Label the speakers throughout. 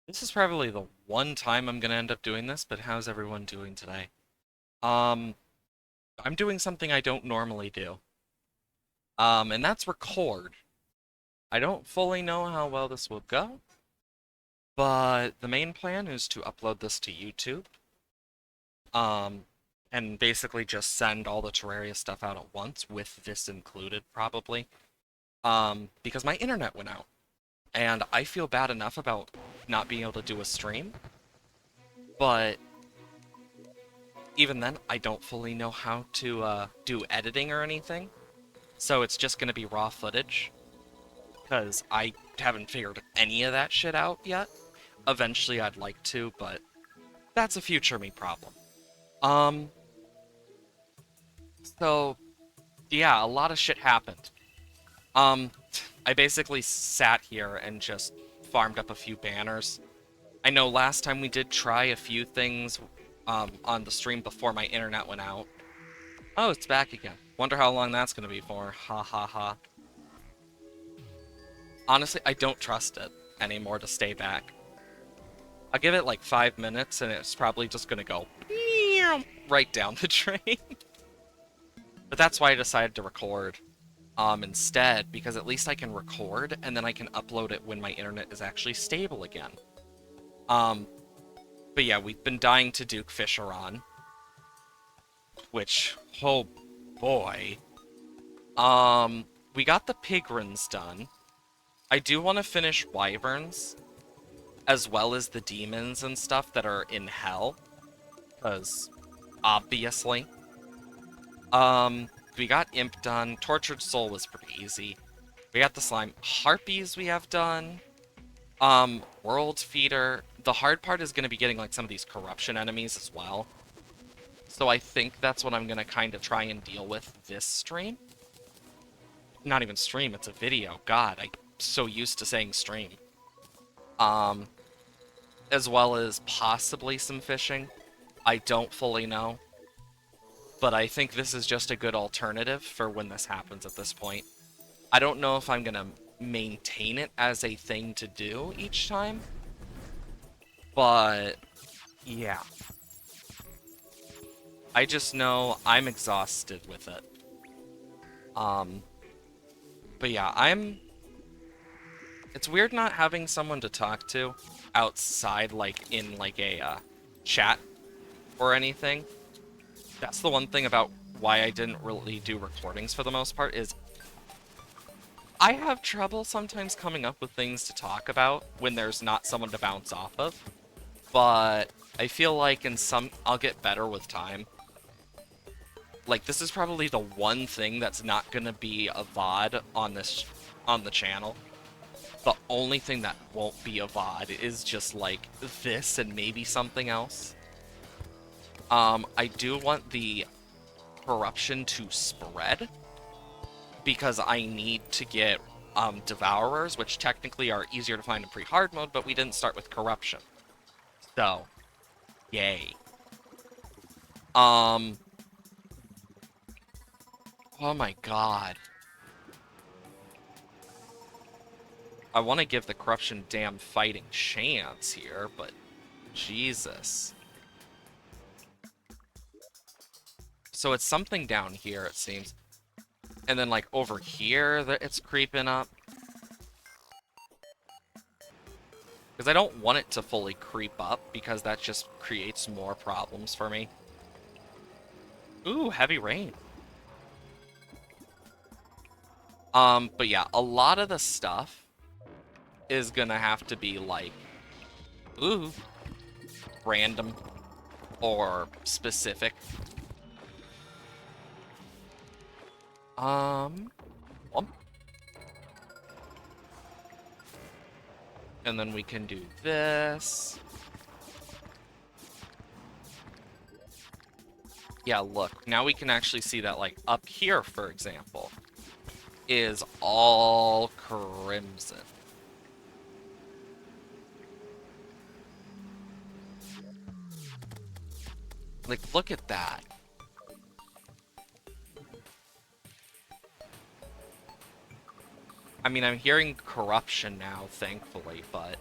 Speaker 1: This is probably the one time I'm gonna end up doing this, but how's everyone doing today? Um, I'm doing something I don't normally do. And that's record. I don't fully know how well this will go, but the main plan is to upload this to YouTube. Um, and basically just send all the Terraria stuff out at once, with this included, probably. Because my internet went out, and I feel bad enough about not being able to do a stream, but even then, I don't fully know how to do editing or anything, so it's just going to be raw footage, because I haven't figured any of that shit out yet. Eventually, I'd like to, but that's a future me problem. Um, so, yeah, a lot of shit happened. Um, I basically sat here and just farmed up a few banners. I know last time we did try a few things on the stream before my internet went out. Oh, it's back again. Wonder how long that's gonna be for. Ha ha ha. Honestly, I don't trust it anymore to stay back. I'll give it like 5 minutes and it's probably just gonna go right down the drain. But that's why I decided to record instead, because at least I can record and then I can upload it when my internet is actually stable again. Um, but yeah, we've been dying to Duke Fisher on, which, oh boy. We got the Pigrins done. I do want to finish Wyverns, as well as the demons and stuff that are in hell, because obviously. We got Imp done. Tortured Soul was pretty easy. We got the Slime. Harpies we have done. World Feeder. The hard part is going to be getting like some of these corruption enemies as well. So I think that's what I'm going to kind of try and deal with this stream. Not even stream, it's a video. God, I'm so used to saying stream. Um, as well as possibly some fishing. I don't fully know. But I think this is just a good alternative for when this happens at this point. I don't know if I'm going to maintain it as a thing to do each time. But, yeah. I just know I'm exhausted with it. Um, but yeah, It's weird not having someone to talk to outside, like, in, like, a, chat or anything. That's the one thing about why I didn't really do recordings for the most part, is I have trouble sometimes coming up with things to talk about when there's not someone to bounce off of. But I feel like I'll get better with time. Like, this is probably the one thing that's not gonna be a VOD on the channel. The only thing that won't be a VOD is just, like, this and maybe something else. I do want the corruption to spread, because I need to get, Devourers, which technically are easier to find in pre-hard mode, but we didn't start with corruption. So, yay. Um, oh my god. I want to give the corruption damn fighting chance here, but Jesus. So it's something down here, it seems. And then, like, over here, it's creeping up. Because I don't want it to fully creep up, because that just creates more problems for me. Ooh, heavy rain. But yeah, a lot of the stuff is gonna have to be, like, ooh, random or specific. Um, and then we can do this. Yeah, look, now we can actually see that, like, up here, for example, is all crimson. Like, look at that. I mean, I'm hearing corruption now, thankfully, but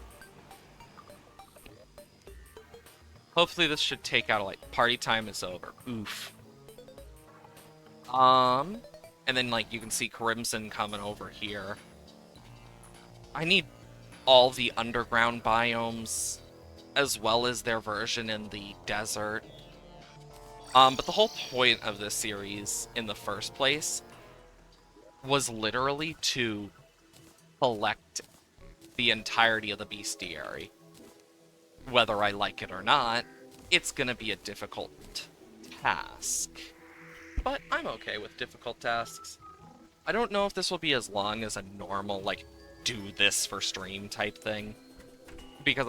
Speaker 1: Hopefully this should take out, like, party time is over. Oof. And then, like, you can see Crimson coming over here. I need all the underground biomes, as well as their version in the desert. But the whole point of this series, in the first place, was literally to collect the entirety of the bestiary. Whether I like it or not, it's gonna be a difficult task. But I'm okay with difficult tasks. I don't know if this will be as long as a normal, like, do this for stream type thing. Because,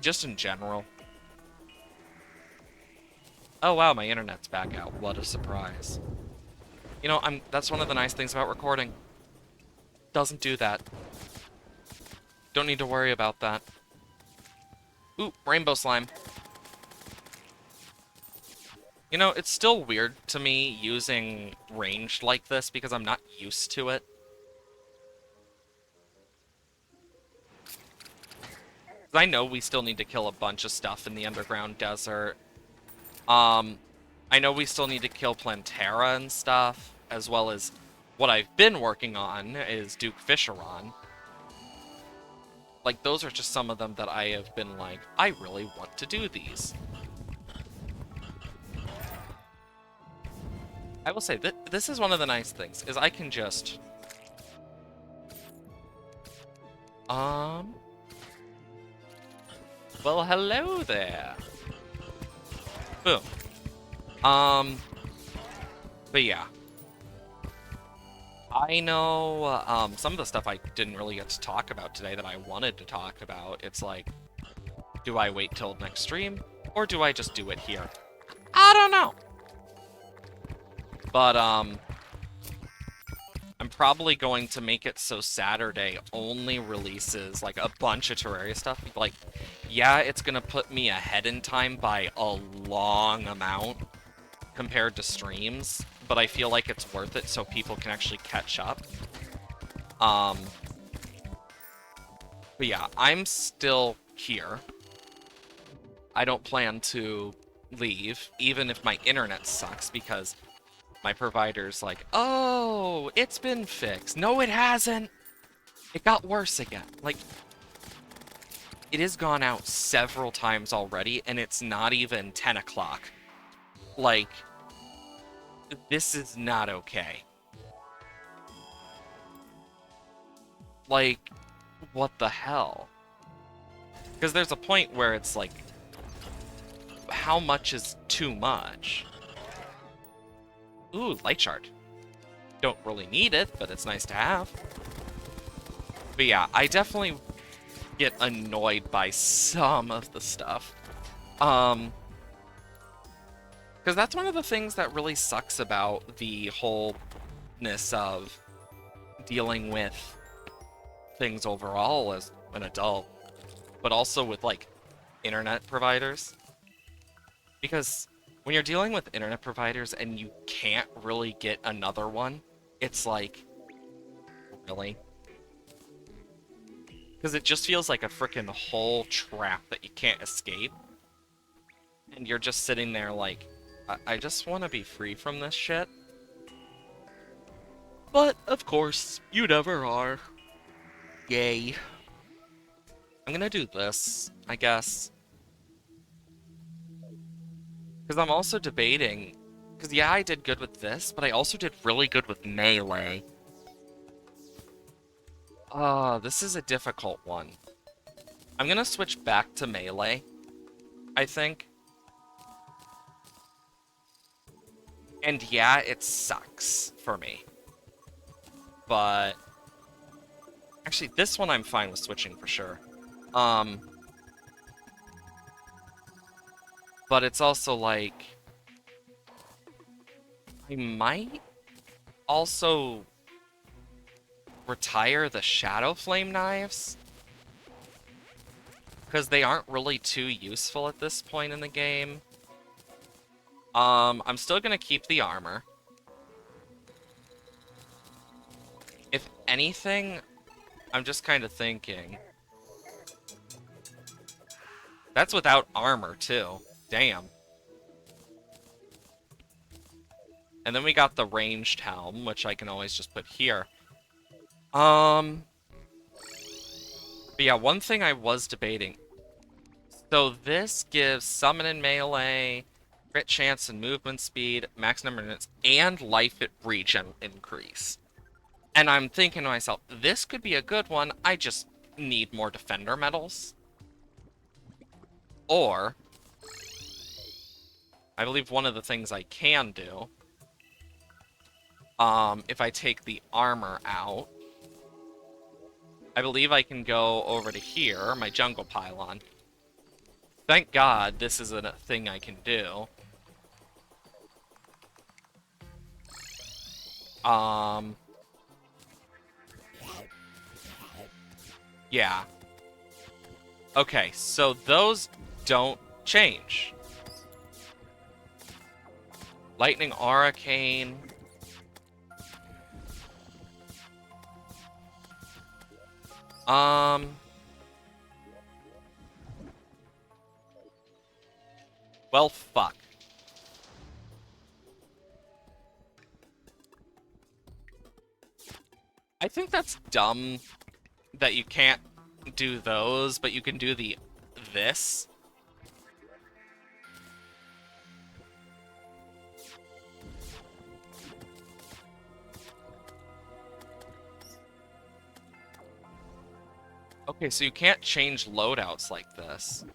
Speaker 1: just in general. Oh wow, my internet's back out. What a surprise. You know, that's one of the nice things about recording. Doesn't do that. Don't need to worry about that. Ooh, rainbow slime. You know, it's still weird to me using ranged like this because I'm not used to it. I know we still need to kill a bunch of stuff in the underground desert. I know we still need to kill Plantera and stuff, as well as what I've been working on is Duke Fisheron. Like, those are just some of them that I have been like, I really want to do these. I will say that this is one of the nice things, is I can just... Well, hello there. Boom. But yeah. I know, some of the stuff I didn't really get to talk about today that I wanted to talk about. It's like, do I wait till next stream, or do I just do it here? I don't know. But, I'm probably going to make it so Saturday only releases, like, a bunch of Terraria stuff. Like, yeah, it's gonna put me ahead in time by a long amount compared to streams, but I feel like it's worth it so people can actually catch up. But yeah, I'm still here. I don't plan to leave, even if my internet sucks, because my provider's like, oh, it's been fixed. No, it hasn't. It got worse again. Like, it has gone out several times already, and it's not even 10 o'clock. Like, this is not okay. Like, what the hell? Because there's a point where it's like, how much is too much? Ooh, light shard. Don't really need it, but it's nice to have. But yeah, I definitely get annoyed by some of the stuff. Because that's one of the things that really sucks about the wholeness of dealing with things overall as an adult, but also with, like, internet providers. Because when you're dealing with internet providers and you can't really get another one, it's like, really? Because it just feels like a freaking whole trap that you can't escape. And you're just sitting there like, I just want to be free from this shit. But, of course, you never are. Yay. I'm gonna do this, I guess. Because I'm also debating... Because, yeah, I did good with this, but I also did really good with melee. This is a difficult one. I'm gonna switch back to melee, I think. And yeah, it sucks for me. But... Actually, this one I'm fine with switching for sure. But it's also like... I might also retire the Shadow Flame knives. Because they aren't really too useful at this point in the game. I'm still gonna keep the armor. If anything, I'm just kind of thinking... That's without armor, too. Damn. And then we got the ranged helm, which I can always just put here. But yeah, one thing I was debating. So this gives summon and melee, crit chance and movement speed, max number of minutes, and life at regen increase. And I'm thinking to myself, this could be a good one. I just need more defender medals. Or, I believe one of the things I can do, if I take the armor out, I believe I can go over to here, my jungle pylon. Thank God this isn't a thing I can do. Yeah. Okay, so those don't change. Lightning Arcane. Well, fuck. I think that's dumb that you can't do those, but you can do this. Okay, so you can't change loadouts like this.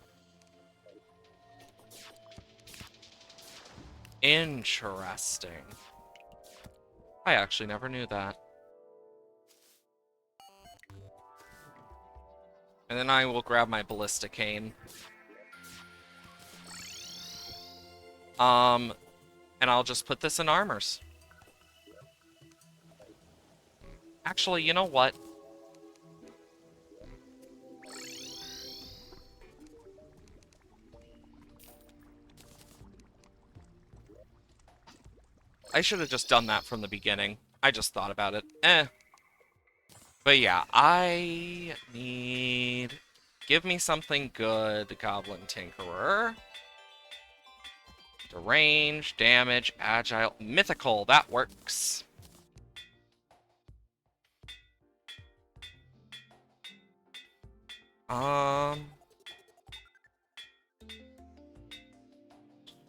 Speaker 1: Interesting. I actually never knew that. And then I will grab my Ballista Cane. And I'll just put this in armors. Actually, you know what? I should have just done that from the beginning. I just thought about it. But yeah, I need... Give me something good, Goblin Tinkerer. Range, damage, agile, mythical. That works.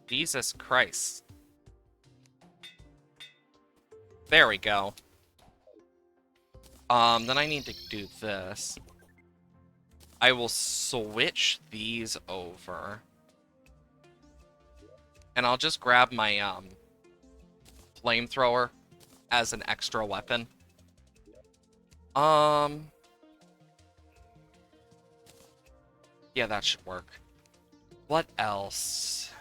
Speaker 1: Jesus Christ. There we go. Then I need to do this. I will switch these over. And I'll just grab my, flamethrower as an extra weapon. Yeah, that should work. What else?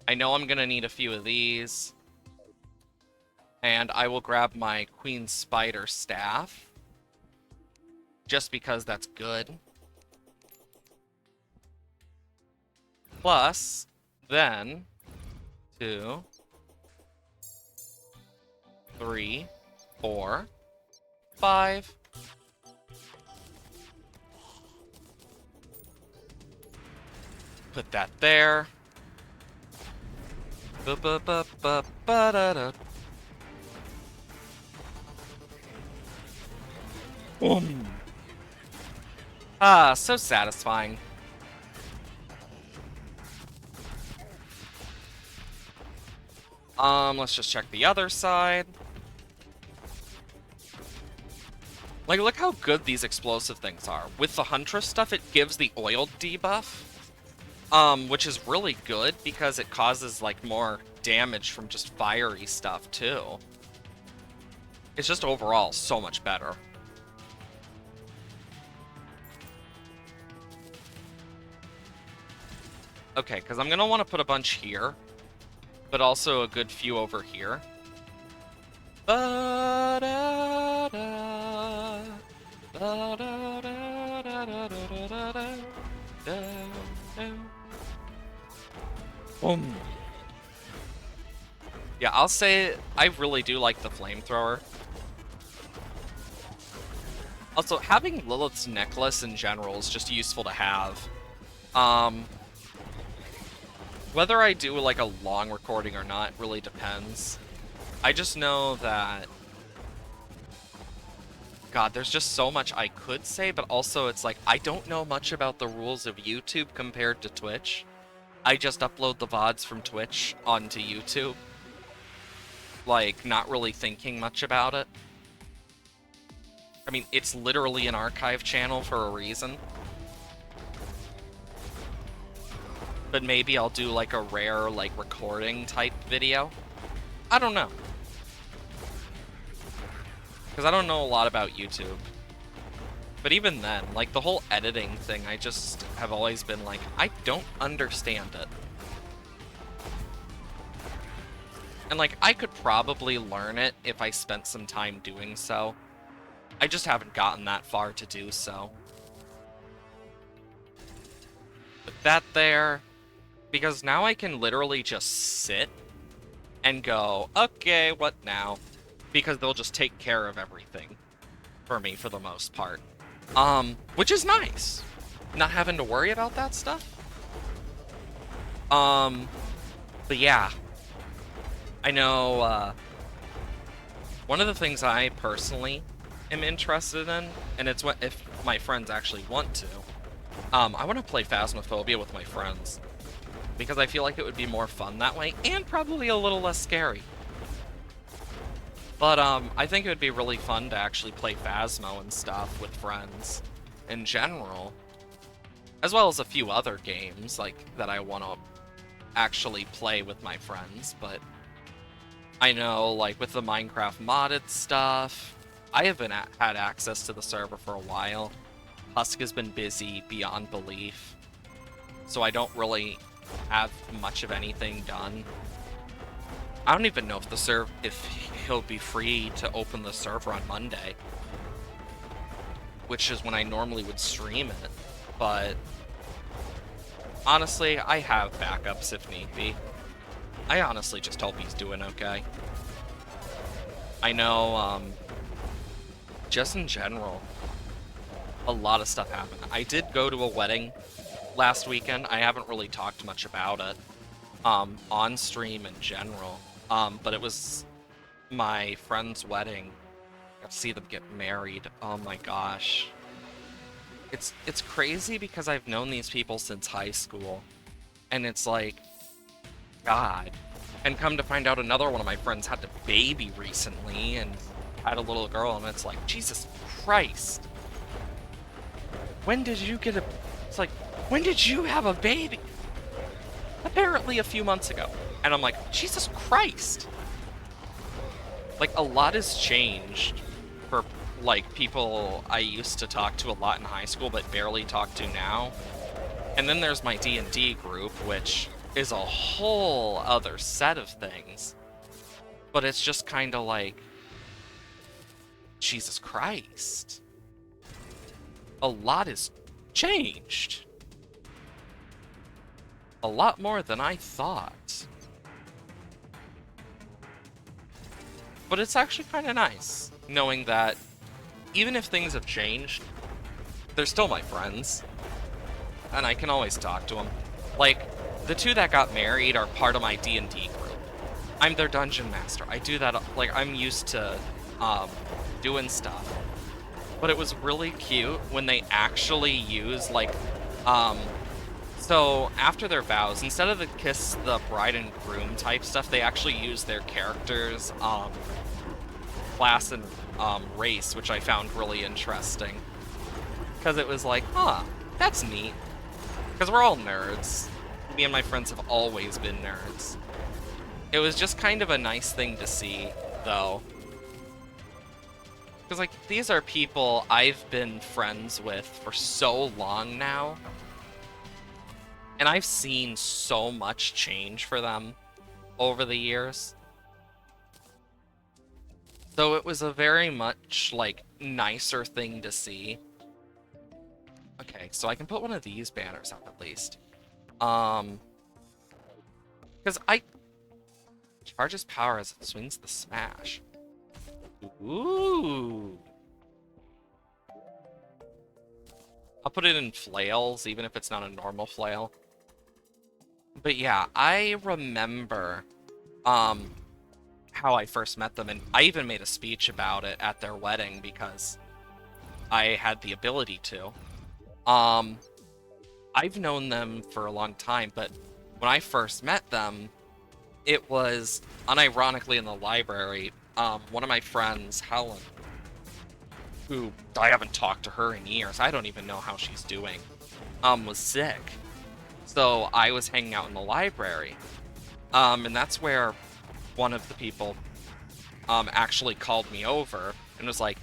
Speaker 1: I know I'm gonna need a few of these. And I will grab my Queen Spider staff. Just because that's good. Plus, then, 2, 3, 4, 5. Put that there. Ba-ba-ba-ba-ba-da-da. Boom. Ah, so satisfying. Let's just check the other side. Like, look how good these explosive things are. With the Huntress stuff, it gives the oil debuff. Which is really good because it causes, like, more damage from just fiery stuff, too. It's just overall so much better. Okay, because I'm going to want to put a bunch here, but also a good few over here. Yeah, I'll say I really do like the flamethrower. Also, having Lilith's necklace in general is just useful to have. Um, whether I do like a long recording or not really depends. I just know that, God, there's just so much I could say, but also it's like, I don't know much about the rules of YouTube compared to Twitch. I just upload the VODs from Twitch onto YouTube. Like, not really thinking much about it. I mean, it's literally an archive channel for a reason. But maybe I'll do like a rare, like, recording type video. I don't know. Because I don't know a lot about YouTube. But even then, like, the whole editing thing, I just have always been like, I don't understand it. And, like, I could probably learn it if I spent some time doing so. I just haven't gotten that far to do so. Put that there, because now I can literally just sit and go, okay, what now? Because they'll just take care of everything for me for the most part. Which is nice. Not having to worry about that stuff. But yeah. I know, one of the things I personally am interested in, and it's what if my friends actually want to, I want to play Phasmophobia with my friends. Because I feel like it would be more fun that way, and probably a little less scary. But, I think it would be really fun to actually play Phasmo and stuff with friends in general. As well as a few other games, like, that I want to actually play with my friends, but I know, like, with the Minecraft modded stuff, I haven't had access to the server for a while. Husk has been busy beyond belief, so I don't really have much of anything done. I don't even know if he'll be free to open the server on Monday, which is when I normally would stream it, but honestly, I have backups if need be. I honestly just hope he's doing okay. I know, just in general, a lot of stuff happened. I did go to a wedding last weekend. I haven't really talked much about it, on stream in general. But it was my friend's wedding. I got to see them get married. Oh my gosh. It's crazy because I've known these people since high school. And it's like, God. And come to find out another one of my friends had a baby recently and had a little girl, and it's like, Jesus Christ. When did you get a... It's like, when did you have a baby? Apparently a few months ago. And I'm like, Jesus Christ. Like, a lot has changed for, like, people I used to talk to a lot in high school but barely talk to now. And then there's my D&D group, which is a whole other set of things. But it's just kind of like, Jesus Christ. A lot has changed. A lot more than I thought. But it's actually kind of nice, knowing that even if things have changed, they're still my friends. And I can always talk to them. Like, the two that got married are part of my D&D group. I'm their dungeon master. I do that, like, I'm used to, doing stuff. But it was really cute when they actually use, like, so after their vows, instead of the kiss the bride and groom type stuff, they actually use their characters, class and, race, which I found really interesting. Because it was like, huh, that's neat. Because we're all nerds. Me and my friends have always been nerds. It was just kind of a nice thing to see, though. Because, like, these are people I've been friends with for so long now. And I've seen so much change for them over the years. So it was a very much, like, nicer thing to see. Okay, so I can put one of these banners up at least. Because I... Charges power as it swings the smash. Ooh. I'll put it in flails, even if it's not a normal flail. But yeah, I remember how I first met them, and I even made a speech about it at their wedding because I had the ability to. Um, I've known them for a long time, but when I first met them, it was unironically in the library. One of my friends, Helen, who I haven't talked to her in years, I don't even know how she's doing, was sick. So I was hanging out in the library. And that's where one of the people actually called me over and was like,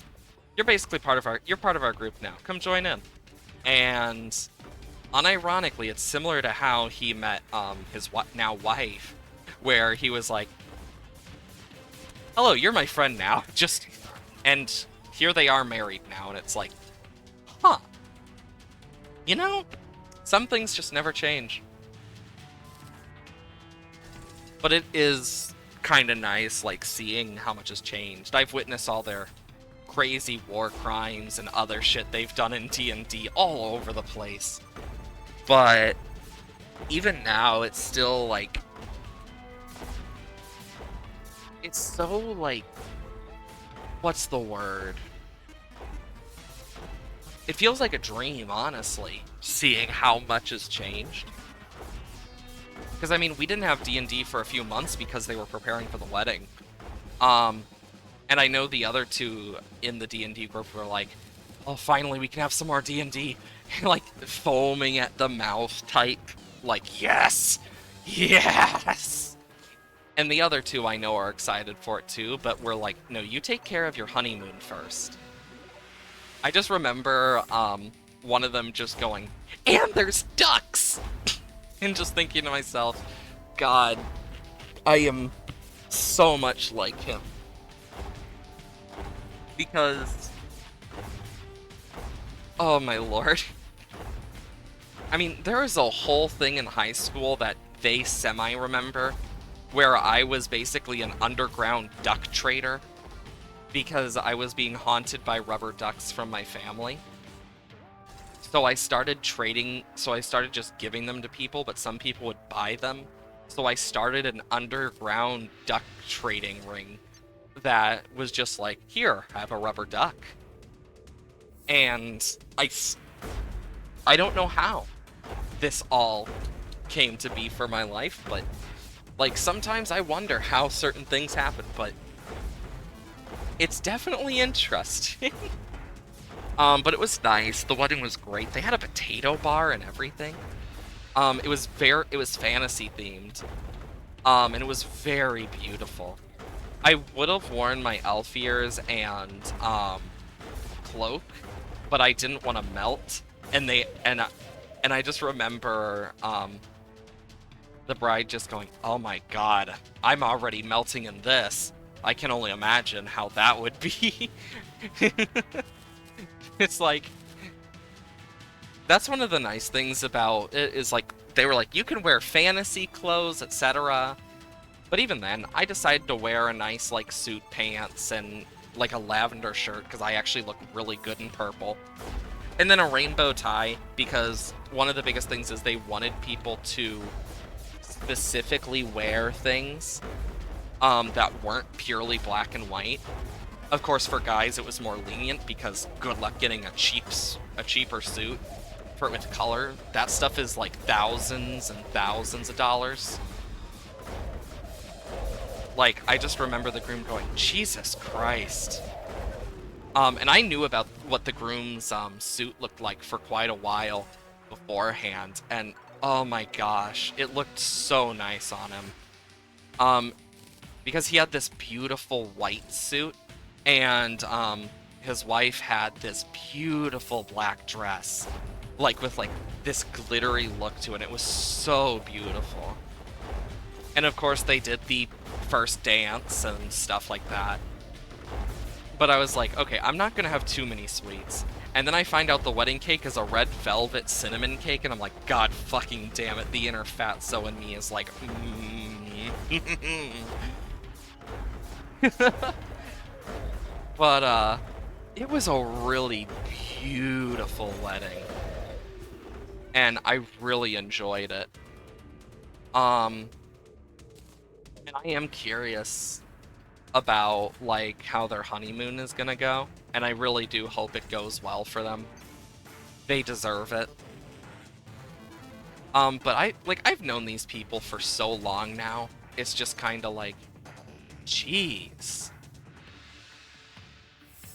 Speaker 1: you're basically you're part of our group now. Come join in. And unironically, it's similar to how he met his now wife, where he was like, hello, you're my friend now. And here they are married now, and it's like, huh. You know, some things just never change. But it is kind of nice, like, seeing how much has changed. I've witnessed all their crazy war crimes and other shit they've done in D&D all over the place. But even now, it's still, like... It's so, like... What's the word? It feels like a dream, honestly, seeing how much has changed. Because, I mean, we didn't have D&D for a few months because they were preparing for the wedding. And I know the other two in the D&D group were like, oh, finally we can have some more D&D. Like, foaming at the mouth type. Like, yes! Yes! And the other two I know are excited for it too, but we're like, no, you take care of your honeymoon first. I just remember one of them just going, and there's ducks! And just thinking to myself, God, I am so much like him. Because, oh my lord. I mean, there was a whole thing in high school that they semi-remember, where I was basically an underground duck trader, because I was being haunted by rubber ducks from my family. So I started trading, so I started just giving them to people, but some people would buy them. So I started an underground duck trading ring that was just like, here, have a rubber duck. And I don't know how this all came to be for my life, but like sometimes I wonder how certain things happen, but it's definitely interesting. But it was nice. The wedding was great. They had a potato bar and everything. It was fantasy themed. And it was very beautiful. I would have worn my elf ears and cloak, but I didn't want to melt. And I just remember the bride just going, "Oh my god, I'm already melting in this. I can only imagine how that would be." It's like, that's one of the nice things about it, is like, they were like, you can wear fantasy clothes, etc. But even then, I decided to wear a nice, like, suit pants and, like, a lavender shirt, because I actually look really good in purple. And then a rainbow tie, because one of the biggest things is they wanted people to specifically wear things that weren't purely black and white. Of course, for guys, it was more lenient, because good luck getting a cheaper suit with color. That stuff is like thousands and thousands of dollars. Like, I just remember the groom going, Jesus Christ. And I knew about what the groom's suit looked like for quite a while beforehand, and oh my gosh, it looked so nice on him. Because he had this beautiful white suit, and his wife had this beautiful black dress, like with like this glittery look to it. It was so beautiful. And of course they did the first dance and stuff like that. But I was like, okay, I'm not gonna have too many sweets. And then I find out the wedding cake is a red velvet cinnamon cake, and I'm like, God fucking damn it, the inner fatso in me is like, But, it was a really beautiful wedding. and I really enjoyed it. Um, and I am curious about like how their honeymoon is gonna go, and I really do hope it goes well for them. They deserve it. But I've known these people for so long now. It's just kind of like, jeez.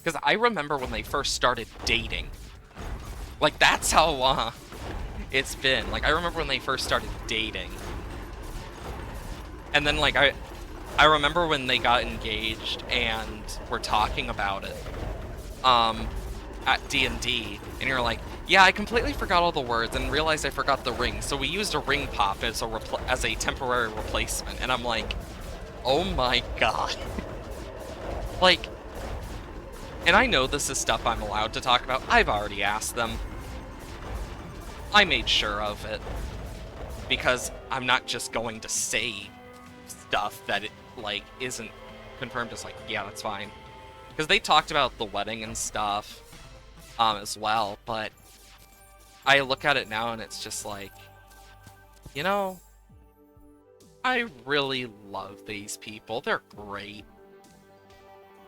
Speaker 1: Because I remember when they first started dating. Like, that's how it's been. Like, I remember when they first started dating. And then, like, I remember when they got engaged and were talking about it at D&D, and you're like, yeah, I completely forgot all the words and realized I forgot the ring, so we used a ring pop as a temporary replacement, and I'm like, oh my god. Like, and I know this is stuff I'm allowed to talk about. I've already asked them. I made sure of it, because I'm not just going to say stuff that it, like, isn't confirmed as like, yeah, that's fine. Because they talked about the wedding and stuff as well, but I look at it now and it's just like, you know, I really love these people. They're great.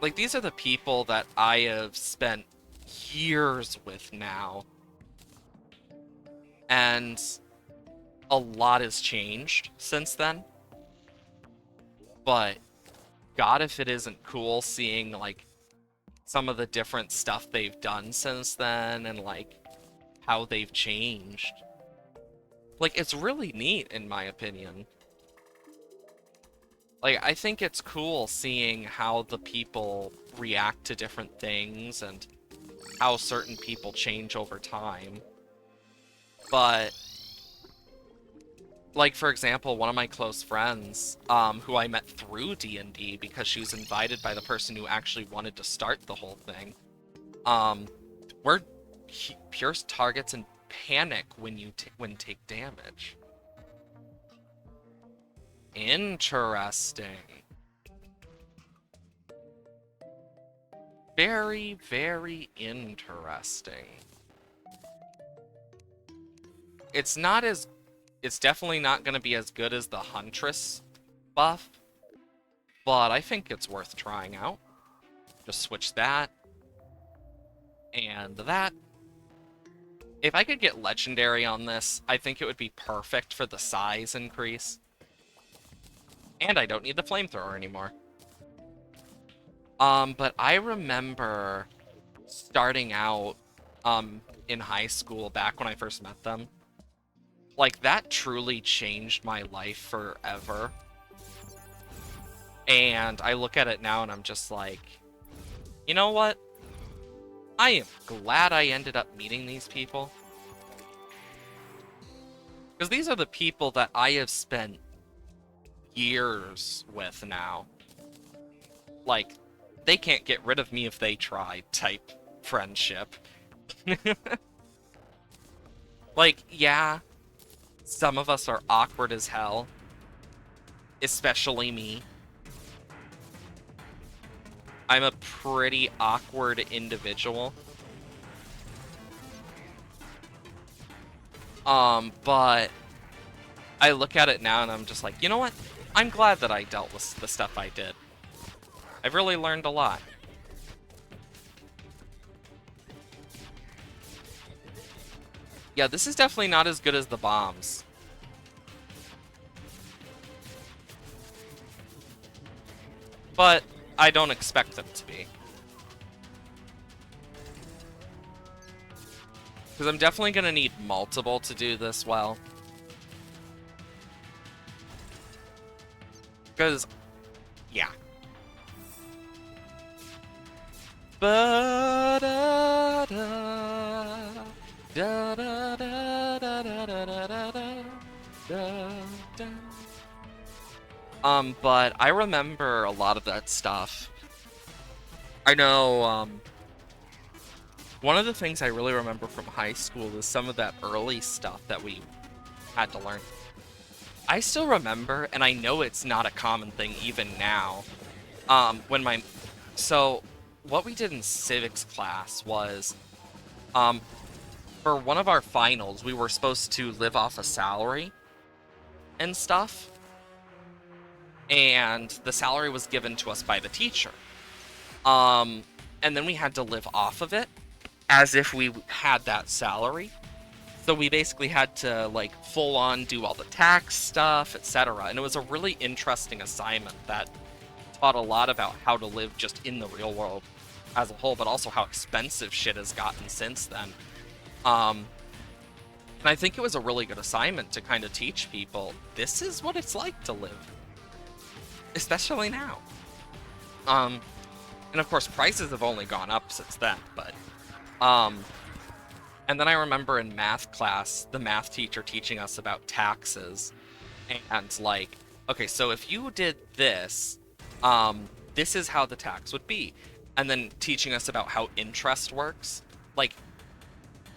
Speaker 1: Like, these are the people that I have spent years with now. And a lot has changed since then. But God, if it isn't cool seeing, like, some of the different stuff they've done since then and, like, how they've changed. Like, it's really neat, in my opinion. Like, I think it's cool seeing how the people react to different things and how certain people change over time. But, like, for example, one of my close friends, who I met through D&D because she was invited by the person who actually wanted to start the whole thing, we're pure targets and panic when take damage. Interesting. Very, very interesting. It's definitely not going to be as good as the Huntress buff, but I think it's worth trying out. Just switch that and that. If I could get Legendary on this, I think it would be perfect for the size increase. And I don't need the flamethrower anymore. But I remember starting out, in high school, back when I first met them. Like, that truly changed my life forever. And I look at it now and I'm just like, you know what? I am glad I ended up meeting these people. Because these are the people that I have spent years with now. Like, they can't get rid of me if they try type friendship. Like, yeah, some of us are awkward as hell. Especially me. I'm a pretty awkward individual. But I look at it now and I'm just like, you know what? I'm glad that I dealt with the stuff I did. I've really learned a lot. Yeah, this is definitely not as good as the bombs. But I don't expect them to be. Because I'm definitely going to need multiple to do this well. Because, yeah. But I remember a lot of that stuff. I know, one of the things I really remember from high school is some of that early stuff that we had to learn. I still remember, and I know it's not a common thing even now, so what we did in civics class was, for one of our finals, we were supposed to live off a salary and stuff. And the salary was given to us by the teacher. And then we had to live off of it as if we had that salary. So we basically had to like full on do all the tax stuff, etc. And it was a really interesting assignment that taught a lot about how to live just in the real world as a whole, but also how expensive shit has gotten since then. And I think it was a really good assignment to kind of teach people this is what it's like to live, especially now. And of course, prices have only gone up since then, but and then I remember in math class, the math teacher teaching us about taxes, and like, okay, so if you did this, this is how the tax would be, and then teaching us about how interest works. Like,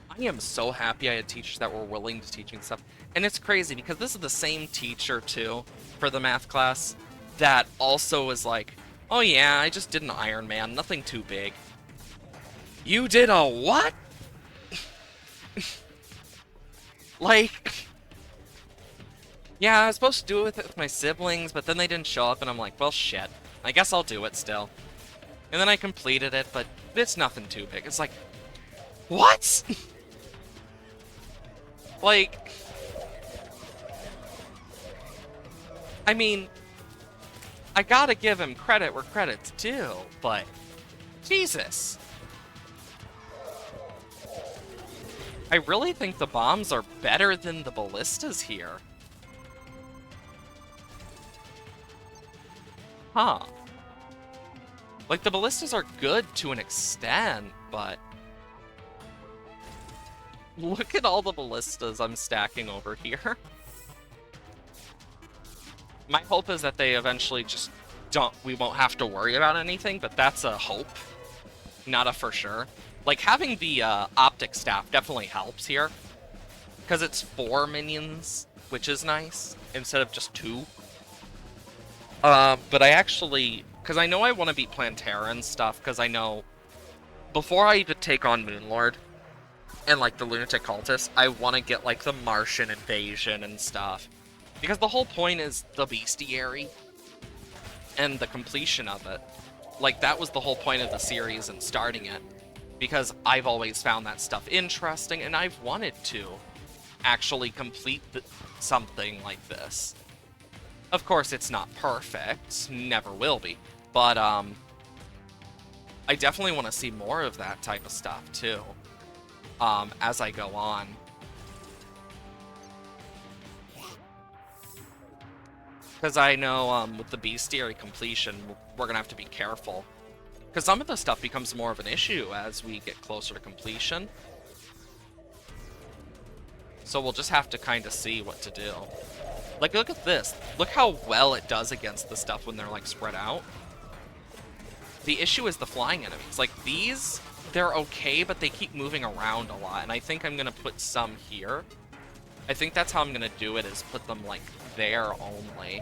Speaker 1: I am so happy I had teachers that were willing to teach me stuff, and it's crazy because this is the same teacher too for the math class that also was like, oh yeah, I just did an Iron Man, nothing too big. You did a what? Like, yeah, I was supposed to do it with my siblings, but then they didn't show up, and I'm like, well, shit. I guess I'll do it still. And then I completed it, but it's nothing too big. It's like, what? Like, I mean, I gotta give him credit where credit's due, but Jesus. I really think the bombs are better than the ballistas here. Huh. Like, the ballistas are good to an extent, but look at all the ballistas I'm stacking over here. My hope is that they eventually just we won't have to worry about anything, but that's a hope, not a for sure. Like, having the optic staff definitely helps here, because it's 4 minions, which is nice, instead of just 2. But I actually, because I know I want to beat Plantera and stuff, because I know, before I even take on Moonlord, and, like, the Lunatic Cultist, I want to get, like, the Martian invasion and stuff. Because the whole point is the bestiary, and the completion of it. Like, that was the whole point of the series and starting it. Because I've always found that stuff interesting, and I've wanted to actually complete something like this. Of course, it's not perfect, never will be, but I definitely want to see more of that type of stuff too, as I go on. Because I know with the bestiary completion, we're gonna have to be careful. Because some of the stuff becomes more of an issue as we get closer to completion. So we'll just have to kind of see what to do. Like, look at this. Look how well it does against the stuff when they're, like, spread out. The issue is the flying enemies. Like, these, they're okay, but they keep moving around a lot. And I think I'm going to put some here. I think that's how I'm going to do it, is put them, like, there only.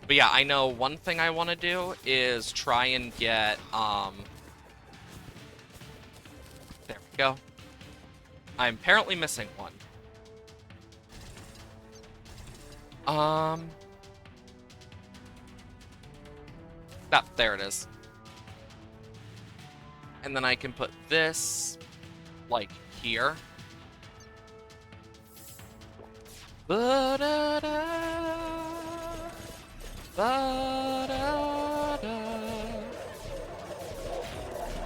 Speaker 1: But yeah, I know one thing I want to do is try and get, there we go. I'm apparently missing one. There it is. And then I can put this, like, here. Ba-da-da, ba-da-da.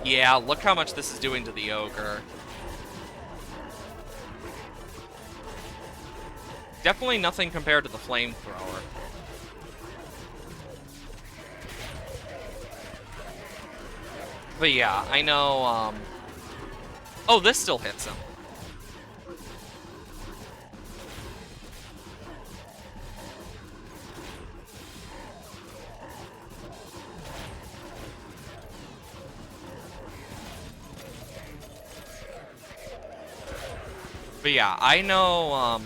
Speaker 1: Yeah, look how much this is doing to the ogre. Definitely nothing compared to the flamethrower. But yeah, I know, oh, this still hits him. But yeah, I know,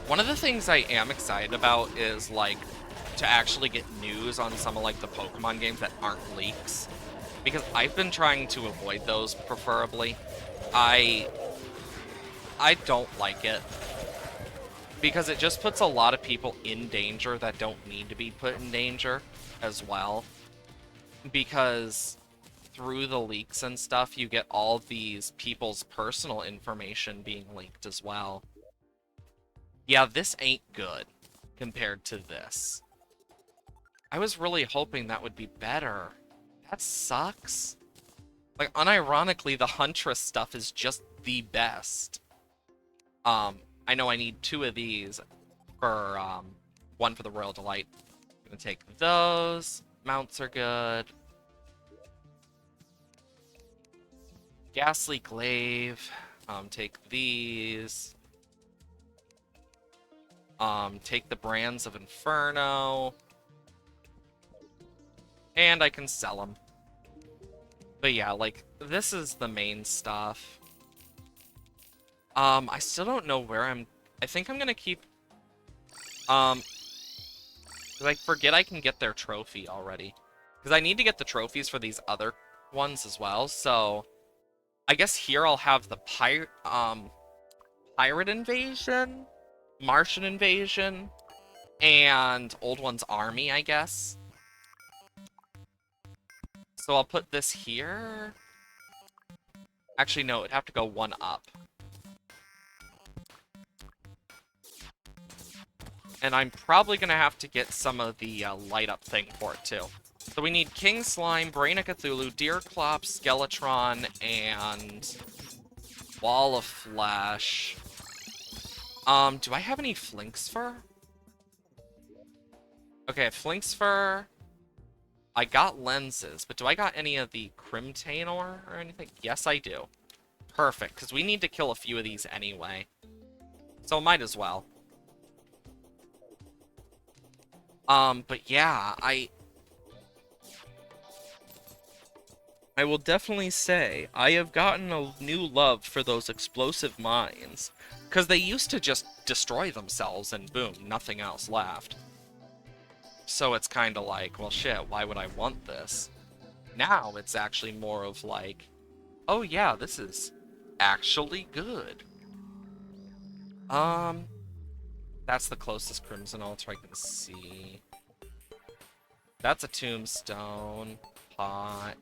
Speaker 1: one of the things I am excited about is, like, to actually get news on some of like the Pokemon games that aren't leaks, because I've been trying to avoid those preferably. I don't like it because it just puts a lot of people in danger that don't need to be put in danger as well. Because through the leaks and stuff, you get all these people's personal information being leaked as well. Yeah, this ain't good compared to this. I was really hoping that would be better. That sucks. Like, unironically, the Huntress stuff is just the best. I know I need 2 of these for, one for the Royal Delight. I'm gonna take those. Mounts are good. Ghastly Glaive. Take these. Take the Brands of Inferno. And I can sell them. But yeah, like, this is the main stuff. I still don't know where I think I'm gonna keep... 'cause I forget I can get their trophy already. Because I need to get the trophies for these other ones as well, so... I guess here I'll have the Pirate Invasion, Martian Invasion, and Old One's Army, I guess. So I'll put this here. Actually, no, it'd have to go 1 up. And I'm probably going to have to get some of the light-up thing for it, too. So we need King Slime, Brain of Cthulhu, Deerclops, Skeletron, and Wall of Flesh. Do I have any Flinx Fur? Okay, Flinx Fur. I got lenses, but do I got any of the Crimtainor or anything? Yes, I do. Perfect, because we need to kill a few of these anyway. So might as well. But yeah, I will definitely say I have gotten a new love for those explosive mines, because they used to just destroy themselves and boom, nothing else left. So it's kind of like, well shit, why would I want this? Now it's actually more of like, oh yeah, this is actually good. That's the closest Crimson Altar I can see. That's a Tombstone. Pot.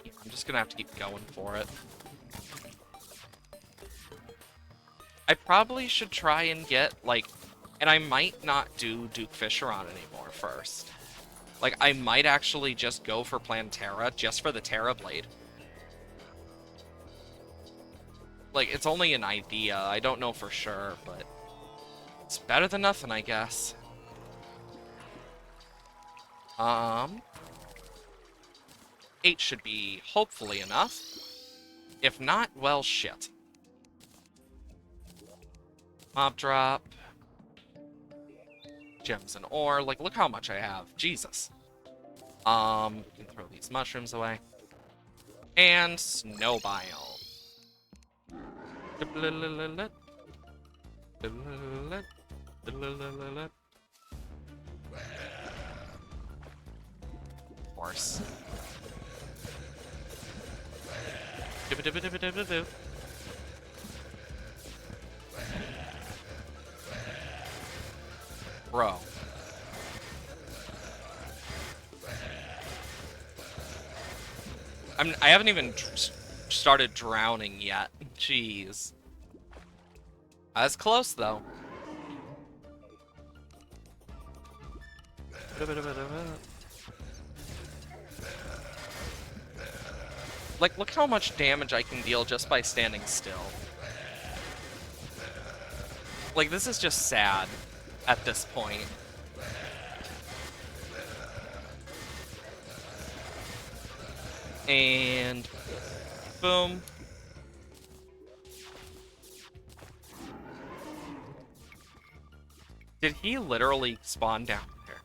Speaker 1: Yeah, I'm just gonna have to keep going for it. I probably should try and get, like... And I might not do Duke Fisheron anymore first. Like, I might actually just go for Plantera, just for the Terra Blade. Like, it's only an idea. I don't know for sure, but... It's better than nothing, I guess. 8 should be hopefully enough. If not, well, shit. Mob drop. Gems and ore. Like, look how much I have. Jesus. We can throw these mushrooms away. And snow biome. Of course. Bro. I haven't even started drowning yet. Jeez. That's close, though. Like, look how much damage I can deal just by standing still. Like, this is just sad at this point. And boom. Did he literally spawn down there?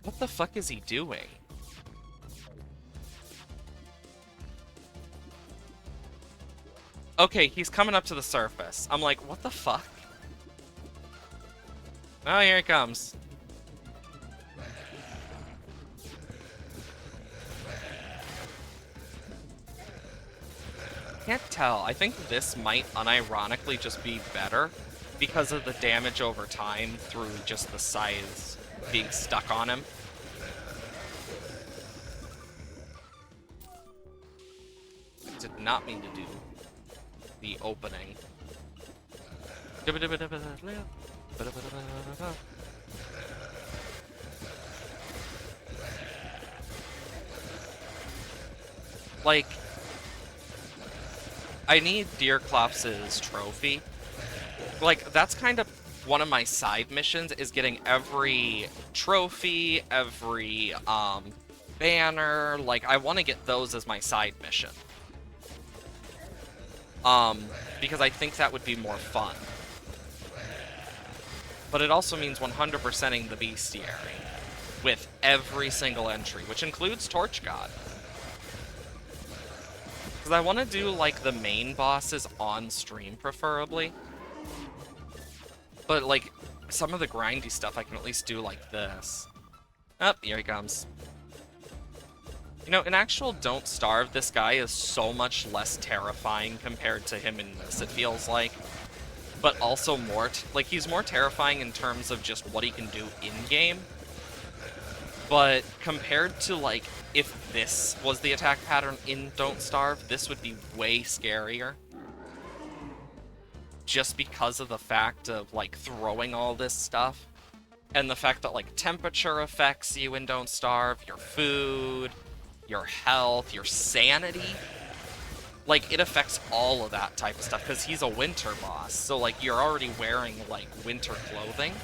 Speaker 1: What the fuck is he doing? Okay, he's coming up to the surface. I'm like, what the fuck? Oh, here he comes. Can't tell. I think this might unironically just be better because of the damage over time through just the scythes being stuck on him. Did not mean to do the opening. Like, I need Deerclops's trophy. Like, that's kind of one of my side missions, is getting every trophy, every banner. Like, I want to get those as my side mission. Because I think that would be more fun. But it also means 100%ing the bestiary with every single entry, which includes Torch God. Because I want to do, like, the main bosses on stream, preferably. But, like, some of the grindy stuff I can at least do like this. Oh, here he comes. You know, in actual Don't Starve, this guy is so much less terrifying compared to him in this, it feels like. But also more, like, he's more terrifying in terms of just what he can do in-game. But compared to, like, if this was the attack pattern in Don't Starve, this would be way scarier. Just because of the fact of, like, throwing all this stuff. And the fact that, like, temperature affects you in Don't Starve, your food, your health, your sanity. Like, it affects all of that type of stuff, because he's a winter boss. So, like, you're already wearing, like, winter clothing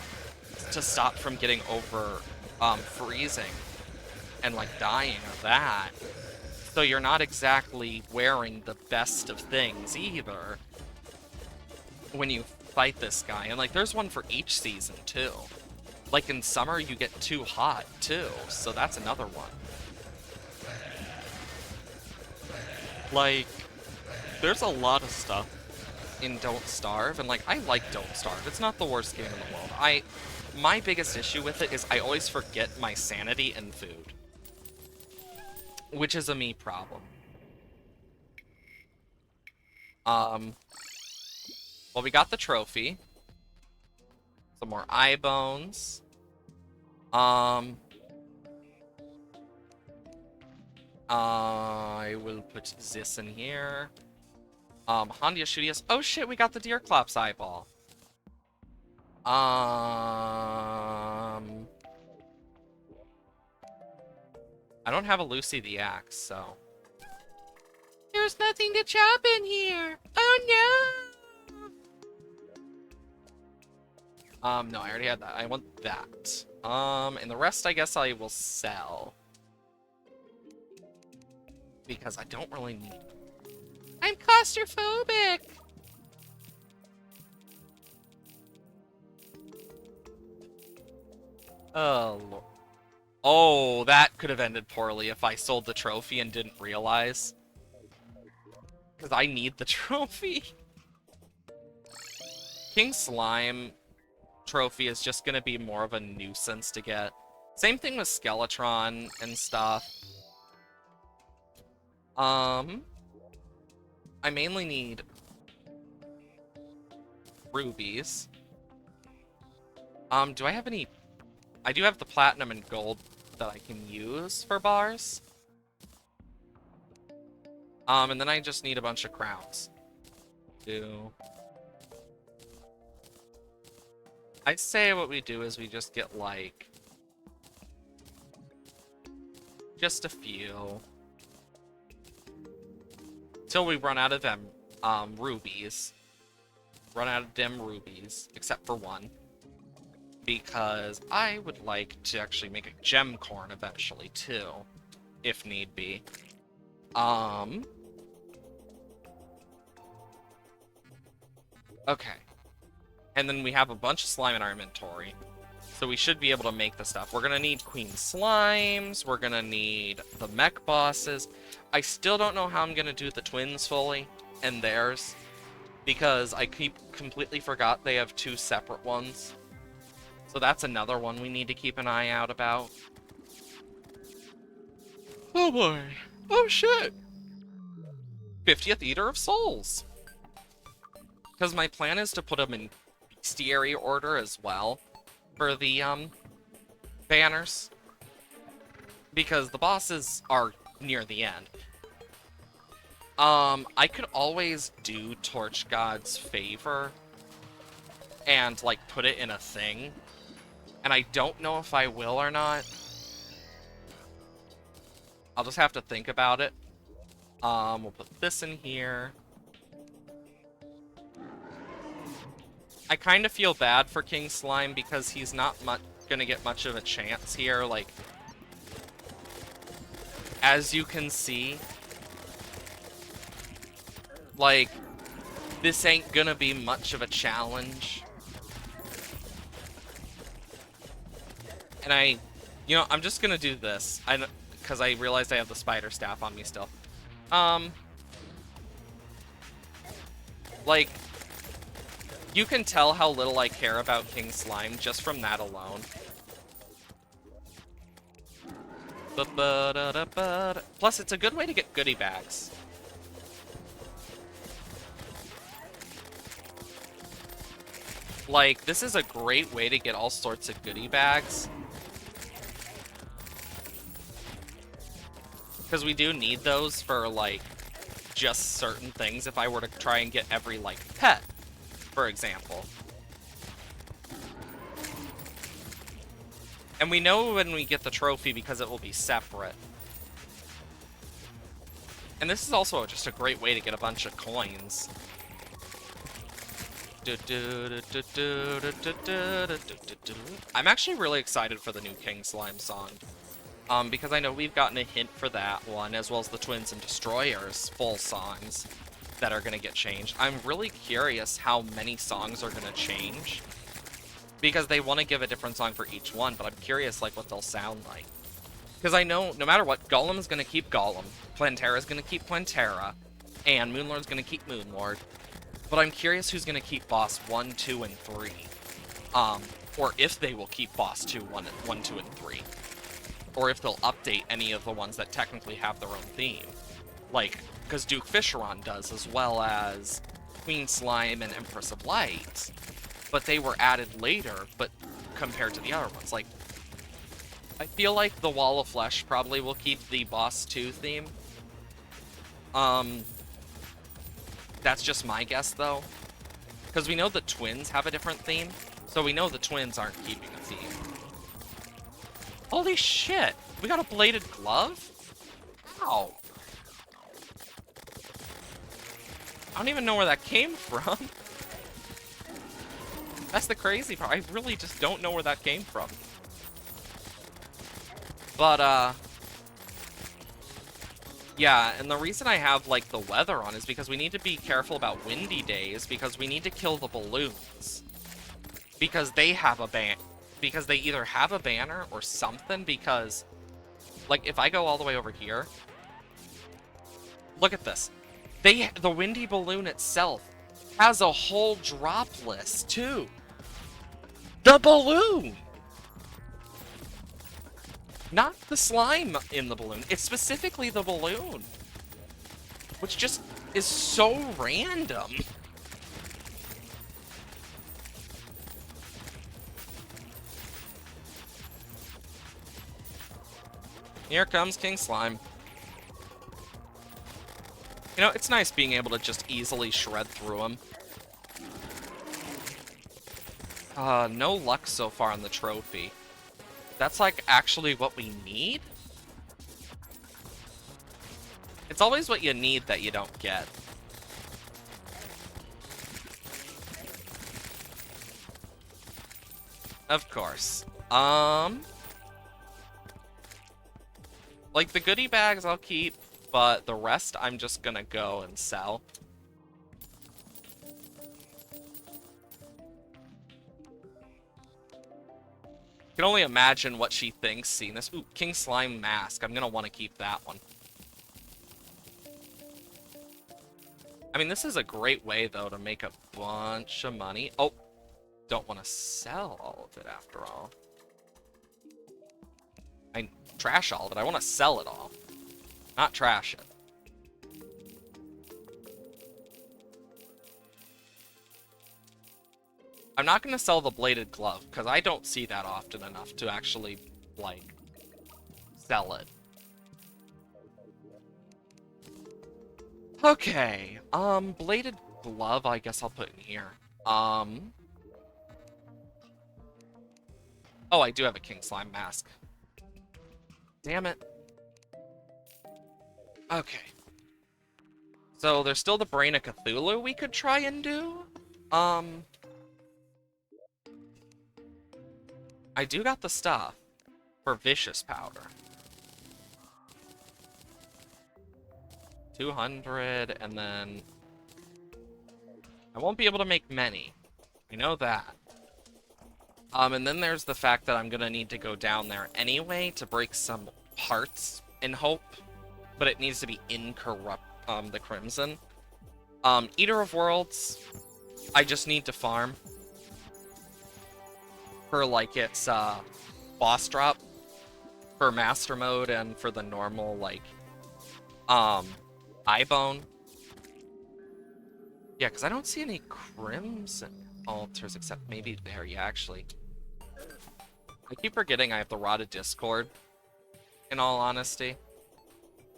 Speaker 1: to stop from getting over freezing and, like, dying of that. So you're not exactly wearing the best of things either when you fight this guy. And, like, there's one for each season, too. Like, in summer, you get too hot, too. So that's another one. Like, there's a lot of stuff in Don't Starve, and, like, I like Don't Starve. It's not the worst game in the world. My biggest issue with it is I always forget my sanity and food. Which is a me problem. Well, we got the trophy. Some more eye bones. I will put this in here. Hondia Shootius. Oh shit, we got the Deerclops eyeball. I don't have a Lucy the Axe, so. There's nothing to chop in here. Oh no. No, I already had that. I want that. And the rest I guess I will sell. Because I don't really need them. I'm claustrophobic! Oh, Lord. Oh, that could have ended poorly if I sold the trophy and didn't realize. Because I need the trophy. King Slime trophy is just going to be more of a nuisance to get. Same thing with Skeletron and stuff. I mainly need rubies. Do I have any... I do have the platinum and gold that I can use for bars. And then I just need a bunch of crowns. I'd say what we do is we just get, like... just a few. Till we run out of them, rubies. Run out of them rubies, except for one. Because I would like to actually make a gem corn eventually, too. If need be. Okay. And then we have a bunch of slime in our inventory. So we should be able to make the stuff. We're gonna need Queen Slimes. We're gonna need the mech bosses. I still don't know how I'm gonna do the twins fully. And theirs. Because I completely forgot they have two separate ones. So that's another one we need to keep an eye out about. Oh boy. Oh shit. 50th Eater of Souls. Because my plan is to put them in bestiary order as well for the banners. Because the bosses are near the end. I could always do Torch God's Favor and, like, put it in a thing. And I don't know if I will or not. I'll just have to think about it. We'll put this in here. I kind of feel bad for King Slime because he's not gonna get much of a chance here. Like, as you can see, like, this ain't gonna be much of a challenge. And you know, I'm just gonna do this. Because I realized I have the spider staff on me still. Like, you can tell how little I care about King Slime just from that alone. Plus, it's a good way to get goodie bags. Like, this is a great way to get all sorts of goodie bags. Because we do need those for, like, just certain things if I were to try and get every, like, pet, for example. And we know when we get the trophy because it will be separate. And this is also just a great way to get a bunch of coins. I'm actually really excited for the new King Slime song. Because I know we've gotten a hint for that one, as well as the Twins and Destroyers full songs that are going to get changed. I'm really curious how many songs are going to change. Because they want to give a different song for each one, but I'm curious, like, what they'll sound like. Because I know, no matter what, Golem's going to keep Golem, Plantera's going to keep Plantera, and Moonlord's going to keep Moonlord. But I'm curious who's going to keep Boss 1, 2, and 3. Or if they will keep Boss 2, 1, 2, and 3. Or if they'll update any of the ones that technically have their own theme. Like, because Duke Fisheron does, as well as Queen Slime and Empress of Light. But they were added later, but compared to the other ones. Like, I feel like the Wall of Flesh probably will keep the Boss 2 theme. That's just my guess, though. Because we know the Twins have a different theme, so we know the Twins aren't keeping a theme. Holy shit! We got a bladed glove? How? I don't even know where that came from. That's the crazy part. I really just don't know where that came from. But, yeah, and the reason I have, like, the weather on is because we need to be careful about windy days, because we need to kill the balloons. Because they have a because they either have a banner or something, because, like, if I go all the way over here, look at this. The windy balloon itself has a whole drop list, too. The balloon! Not the slime in the balloon. It's specifically the balloon. Which just is so random. Here comes King Slime. You know, it's nice being able to just easily shred through him. No luck so far on the trophy. That's, like, actually what we need? It's always what you need that you don't get. Of course. Like, the goodie bags I'll keep, but the rest I'm just gonna go and sell. I can only imagine what she thinks seeing this. Ooh, King Slime Mask. I'm gonna want to keep that one. I mean, this is a great way, though, to make a bunch of money. Oh, don't want to sell all of it after all. I trash all of it. I want to sell it all, not trash it. I'm not going to sell the bladed glove, because I don't see that often enough to actually, like, sell it. Okay, bladed glove, I guess I'll put in here. Oh, I do have a king slime mask. Damn it. Okay. So, there's still the Brain of Cthulhu we could try and do. I do got the stuff for Vicious Powder. 200, and then... I won't be able to make many. I know that. And then there's the fact that I'm gonna need to go down there anyway to break some hearts in Hope. But it needs to be the Crimson. Eater of Worlds, I just need to farm. For, like, its, boss drop. For Master Mode and for the normal, like, Eyebone. Yeah, because I don't see any Crimson altars except maybe there. Yeah, actually. I keep forgetting I have the Rod of Discord, in all honesty.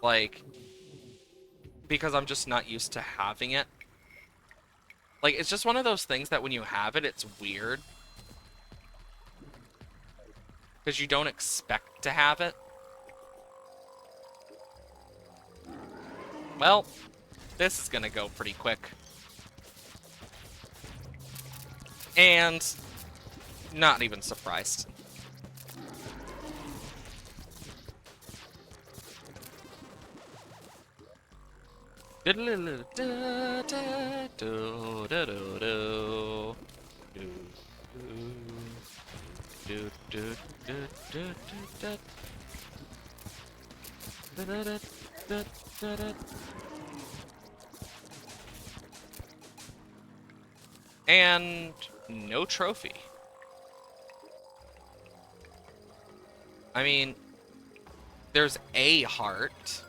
Speaker 1: Like, because I'm just not used to having it. Like, it's just one of those things that when you have it, it's weird. Because you don't expect to have it. Well, this is gonna go pretty quick. And not even surprised. And no trophy. I mean, there's a heart.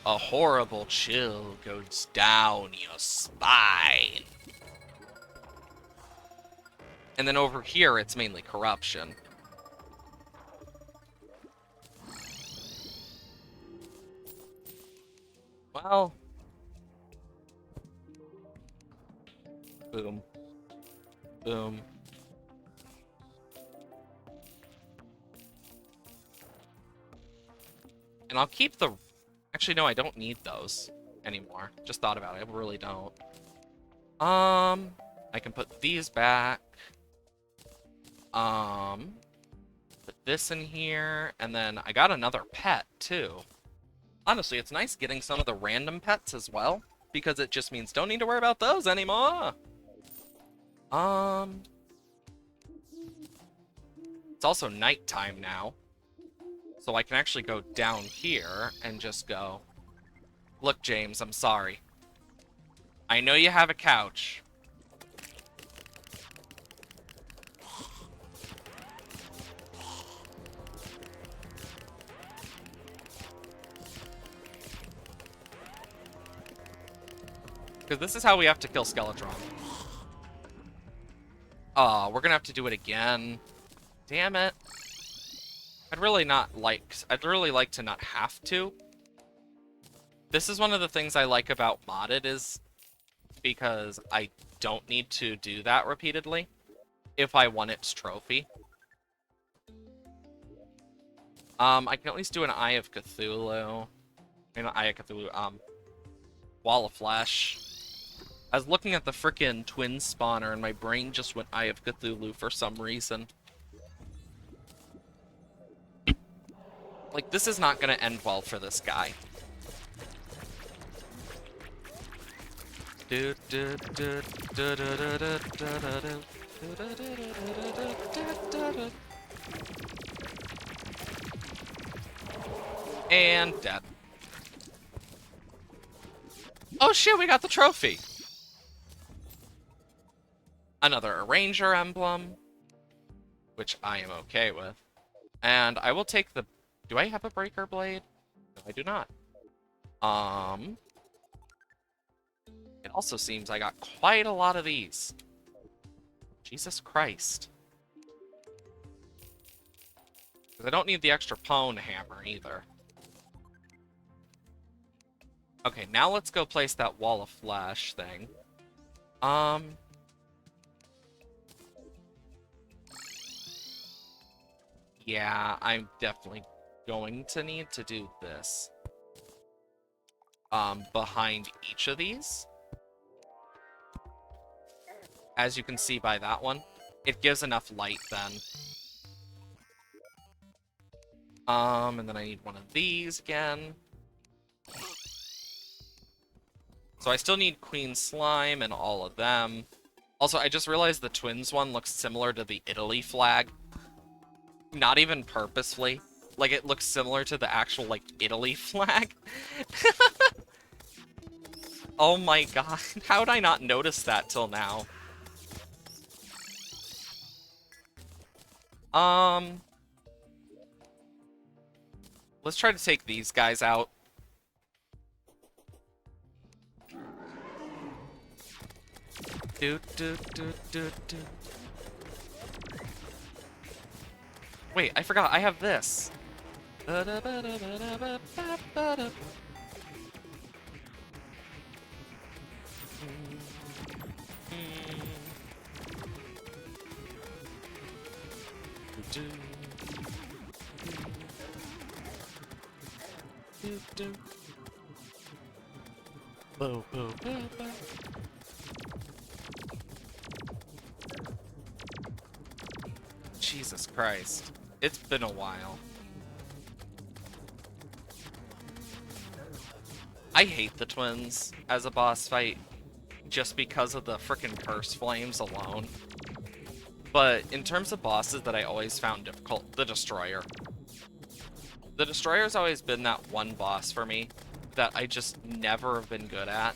Speaker 1: A horrible chill goes down your spine. And then over here, it's mainly corruption. Well. Boom. Boom. And I'll keep the... Actually, no, I don't need those anymore. Just thought about it. I really don't. I can put these back. Put this in here. And then I got another pet, too. Honestly, it's nice getting some of the random pets as well. Because it just means don't need to worry about those anymore. It's also nighttime now. So I can actually go down here and just go, look, James, I'm sorry. I know you have a couch. Because this is how we have to kill Skeletron. Oh, we're gonna have to do it again. Damn it. I'd really like to not have to. This is one of the things I like about modded is because I don't need to do that repeatedly if I want its trophy. I can at least do an Eye of Cthulhu. Not Eye of Cthulhu, Wall of Flesh. I was looking at the frickin' twin spawner and my brain just went Eye of Cthulhu for some reason. Like, this is not gonna end well for this guy. And dead. Oh shit, we got the trophy! Another Arranger emblem, which I am okay with. And I will take the... Do I have a Breaker Blade? No, I do not. It also seems I got quite a lot of these. Jesus Christ. Because I don't need the extra Pwn hammer either. Okay, now let's go place that Wall of Flesh thing. Yeah, I'm definitely going to need to do this. Behind each of these. As you can see by that one, it gives enough light then. And then I need one of these again. So I still need Queen Slime and all of them. Also, I just realized the twins one looks similar to the Italy flag. Not even purposefully. Like, it looks similar to the actual, like, Italy flag. Oh my god. How did I not notice that till now? Let's try to take these guys out. Wait, I forgot, I have this. Jesus Christ. It's been a while. I hate the twins as a boss fight just because of the frickin' curse flames alone. But in terms of bosses that I always found difficult, the Destroyer. The Destroyer's always been that one boss for me that I just never have been good at.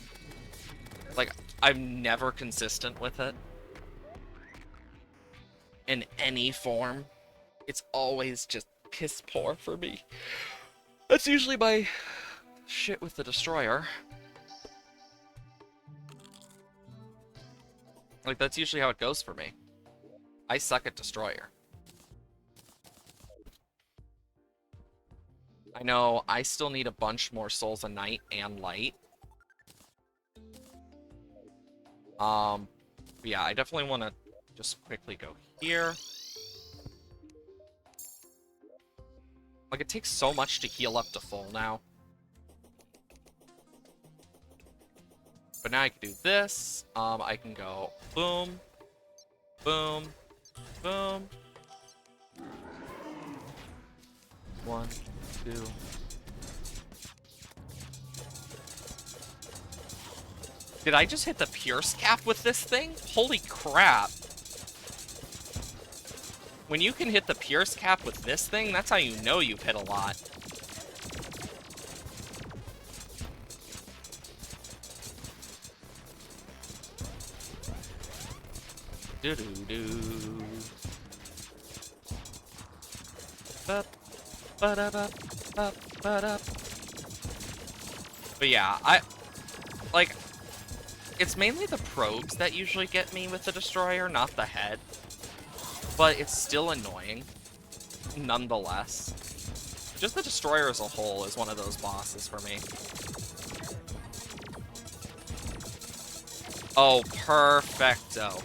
Speaker 1: Like, I'm never consistent with it. In any form. It's always just piss poor for me. That's usually my shit with the Destroyer. Like, that's usually how it goes for me. I suck at Destroyer. I know I still need a bunch more Souls of Night and Light. But yeah, I definitely want to just quickly go here. Like, it takes so much to heal up to full now. But now I can do this. I can go boom, boom, boom. 1, 2. Did I just hit the Pierce cap with this thing? Holy crap. When you can hit the Pierce cap with this thing, that's how you know you've hit a lot. Do-do-do. But yeah, like, it's mainly the probes that usually get me with the Destroyer, not the head. But it's still annoying, nonetheless. Just the Destroyer as a whole is one of those bosses for me. Oh, perfecto.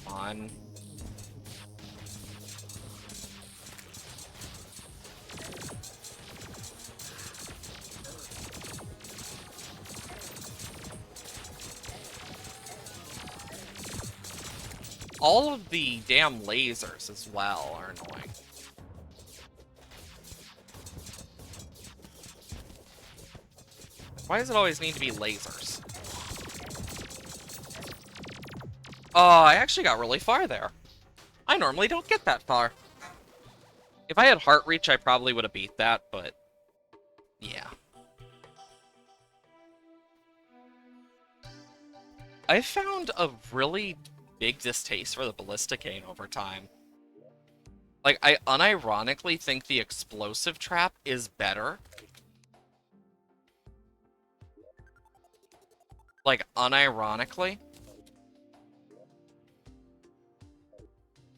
Speaker 1: On. all of the damn lasers as well are annoying. Why does it always need to be lasers? Oh, I actually got really far there. I normally don't get that far. If I had heart reach, I probably would have beat that, but yeah. I found a really big distaste for the ballistic cane over time. Like, I unironically think the explosive trap is better. Like, unironically.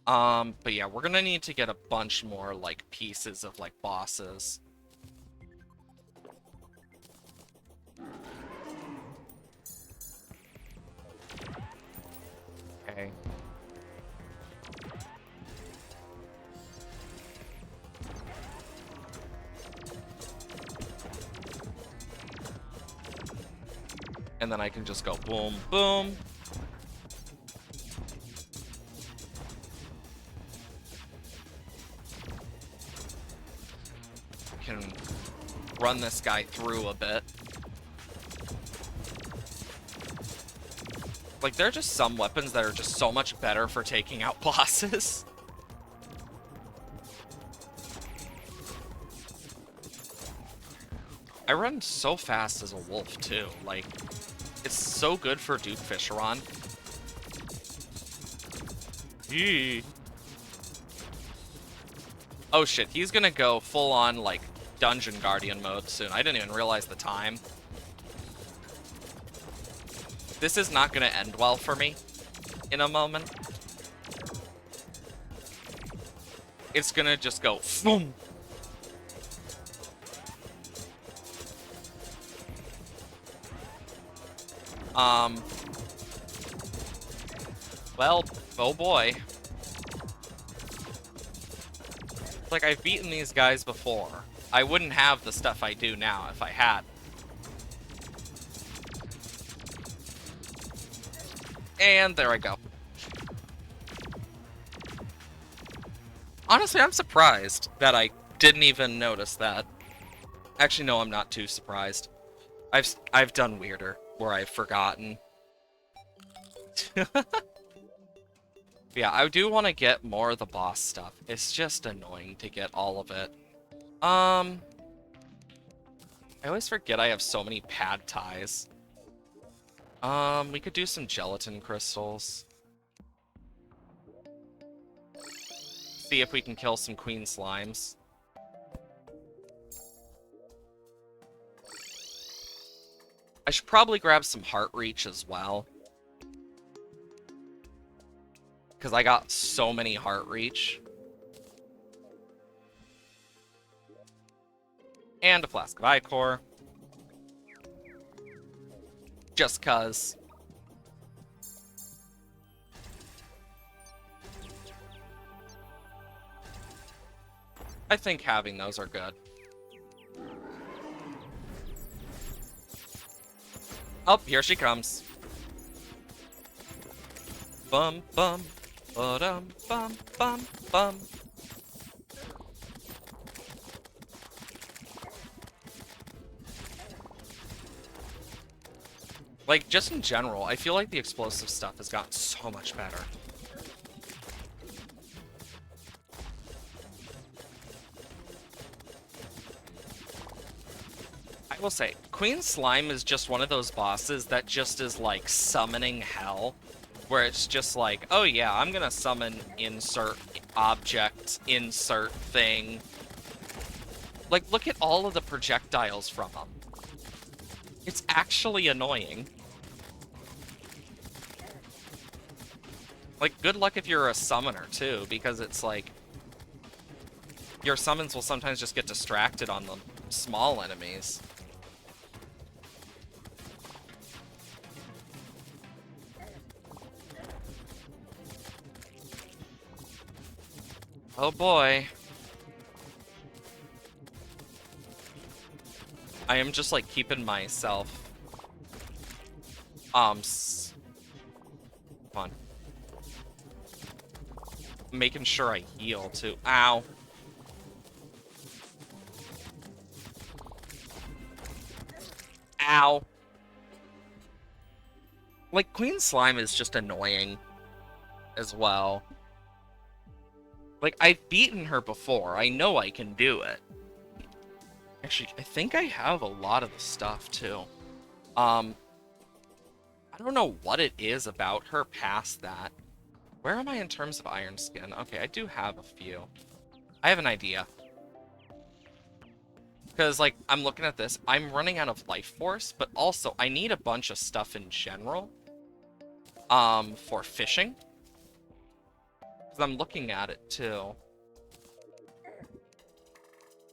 Speaker 1: But yeah, we're gonna need to get a bunch more, like, pieces of, like, bosses. Okay. And then I can just go boom, boom. Can run this guy through a bit. Like, there are just some weapons that are just so much better for taking out bosses. I run so fast as a wolf, too. Like, it's so good for Duke Fisheron. Eee. Oh shit, he's gonna go full-on, like, Dungeon Guardian mode soon. I didn't even realize the time. This is not gonna end well for me in a moment. It's gonna just go boom. Well, oh boy. Like, I've beaten these guys before. I wouldn't have the stuff I do now if I had. And there I go. Honestly, I'm surprised that I didn't even notice that. Actually, no, I'm not too surprised. I've done weirder, where I've forgotten. Yeah, I do want to get more of the boss stuff. It's just annoying to get all of it. I always forget I have so many pad ties. We could do some gelatin crystals. See if we can kill some queen slimes. I should probably grab some heart reach as well. Because I got so many heart reach. And a flask of ichor. Just cuz. I think having those are good. Oh, here she comes. Bum, bum, ba-dum, bum, bum, bum. Like, just in general, I feel like the explosive stuff has gotten so much better. I will say, Queen Slime is just one of those bosses that just is like summoning hell, where it's just like, oh yeah, I'm gonna summon insert object, insert thing. Like, look at all of the projectiles from them. It's actually annoying. Like, good luck if you're a summoner, too, because it's like... your summons will sometimes just get distracted on the small enemies. Oh boy. I am just, like, keeping myself... Come on. making sure I heal, too. Ow. Ow. Like, Queen Slime is just annoying as well. Like, I've beaten her before. I know I can do it. Actually, I think I have a lot of the stuff, too. I don't know what it is about her past that. Where am I in terms of Iron Skin? Okay, I do have a few. I have an idea. Because, like, I'm looking at this. I'm running out of life force, but also I need a bunch of stuff in general. For fishing. Because I'm looking at it, too.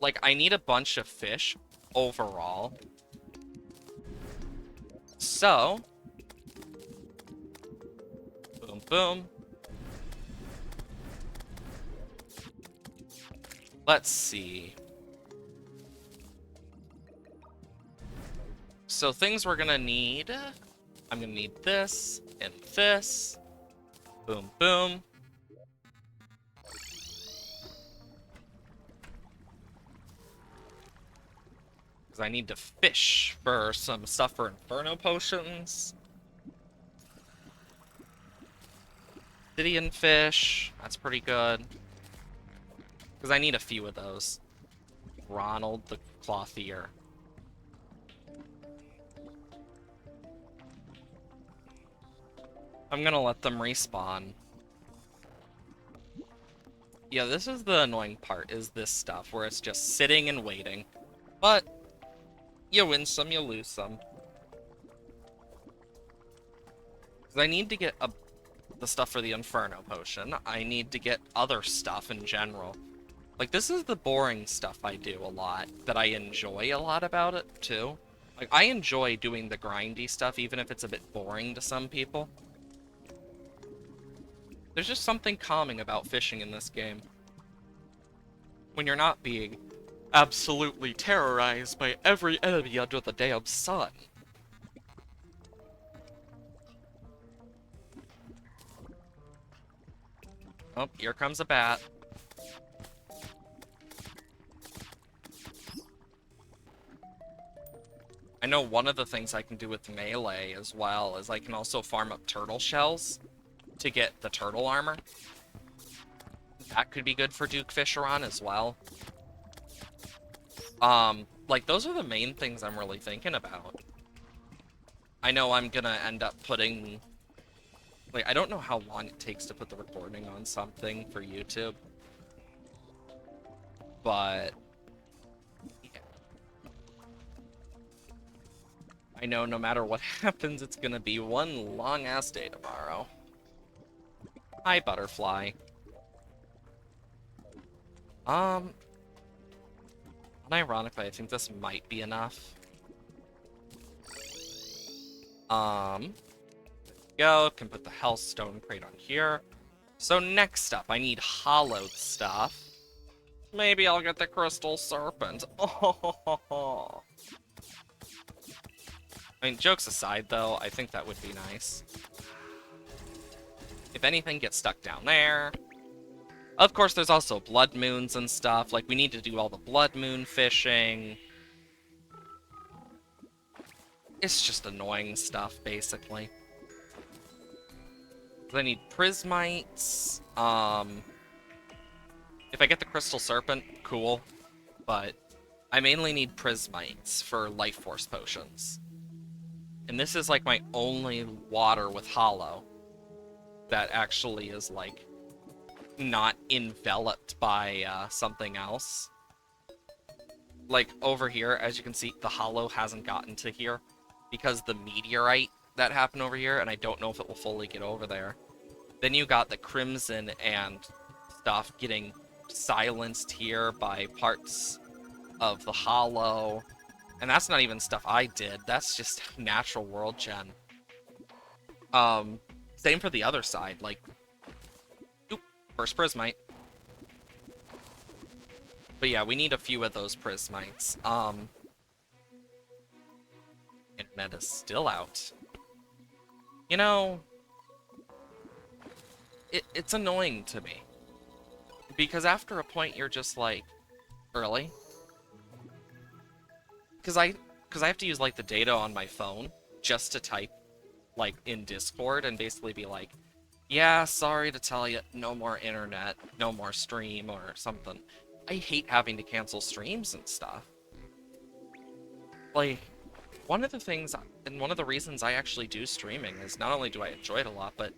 Speaker 1: Like, I need a bunch of fish overall. So, boom, boom. Let's see. So things we're gonna need, I'm gonna need this and this. Boom, boom. Because I need to fish for some stuff for Inferno potions. Obsidian fish, that's pretty good. Because I need a few of those. Ronald the Clothier. I'm gonna let them respawn. Yeah, this is the annoying part, is this stuff, where it's just sitting and waiting. But, you win some, you lose some. Because I need to get the stuff for the Inferno potion. I need to get other stuff in general. Like, this is the boring stuff I do a lot, that I enjoy a lot about it, too. Like, I enjoy doing the grindy stuff, even if it's a bit boring to some people. There's just something calming about fishing in this game. When you're not being absolutely terrorized by every enemy under the damn sun. Oh, here comes a bat. I know one of the things I can do with melee as well is I can also farm up turtle shells to get the turtle armor. That could be good for Duke Fisheron as well. Like, those are the main things I'm really thinking about. I know I'm gonna end up putting... Like, I don't know how long it takes to put the recording on something for YouTube. But... yeah. I know no matter what happens, it's gonna be one long-ass day tomorrow. Hi, Butterfly. Unironically, I think this might be enough. Go, can put the Hellstone crate on here. So next up, I need hollowed stuff. Maybe I'll get the Crystal Serpent. Oh. I mean, jokes aside, though, I think that would be nice. If anything gets stuck down there. Of course, there's also blood moons and stuff. Like, we need to do all the blood moon fishing. It's just annoying stuff, basically. I need prismites. If I get the Crystal Serpent, cool. But I mainly need prismites for life force potions. And this is like my only water with hollow that actually is like not enveloped by something else. Like over here, as you can see, the hollow hasn't gotten to here because the meteorite that happened over here, and I don't know if it will fully get over there. Then you got the crimson and stuff getting silenced here by parts of the hollow. And that's not even stuff I did. That's just natural world gen. Same for the other side. Like, oop, first prismite. But yeah, we need a few of those prismites. Internet is still out. You know, it's annoying to me. Because after a point, you're just like, really? Because I, because I have to use like the data on my phone just to type like in Discord and basically be like, yeah, sorry to tell you, no more internet, no more stream or something. I hate having to cancel streams and stuff. Like, one of the things, and one of the reasons I actually do streaming is not only do I enjoy it a lot, but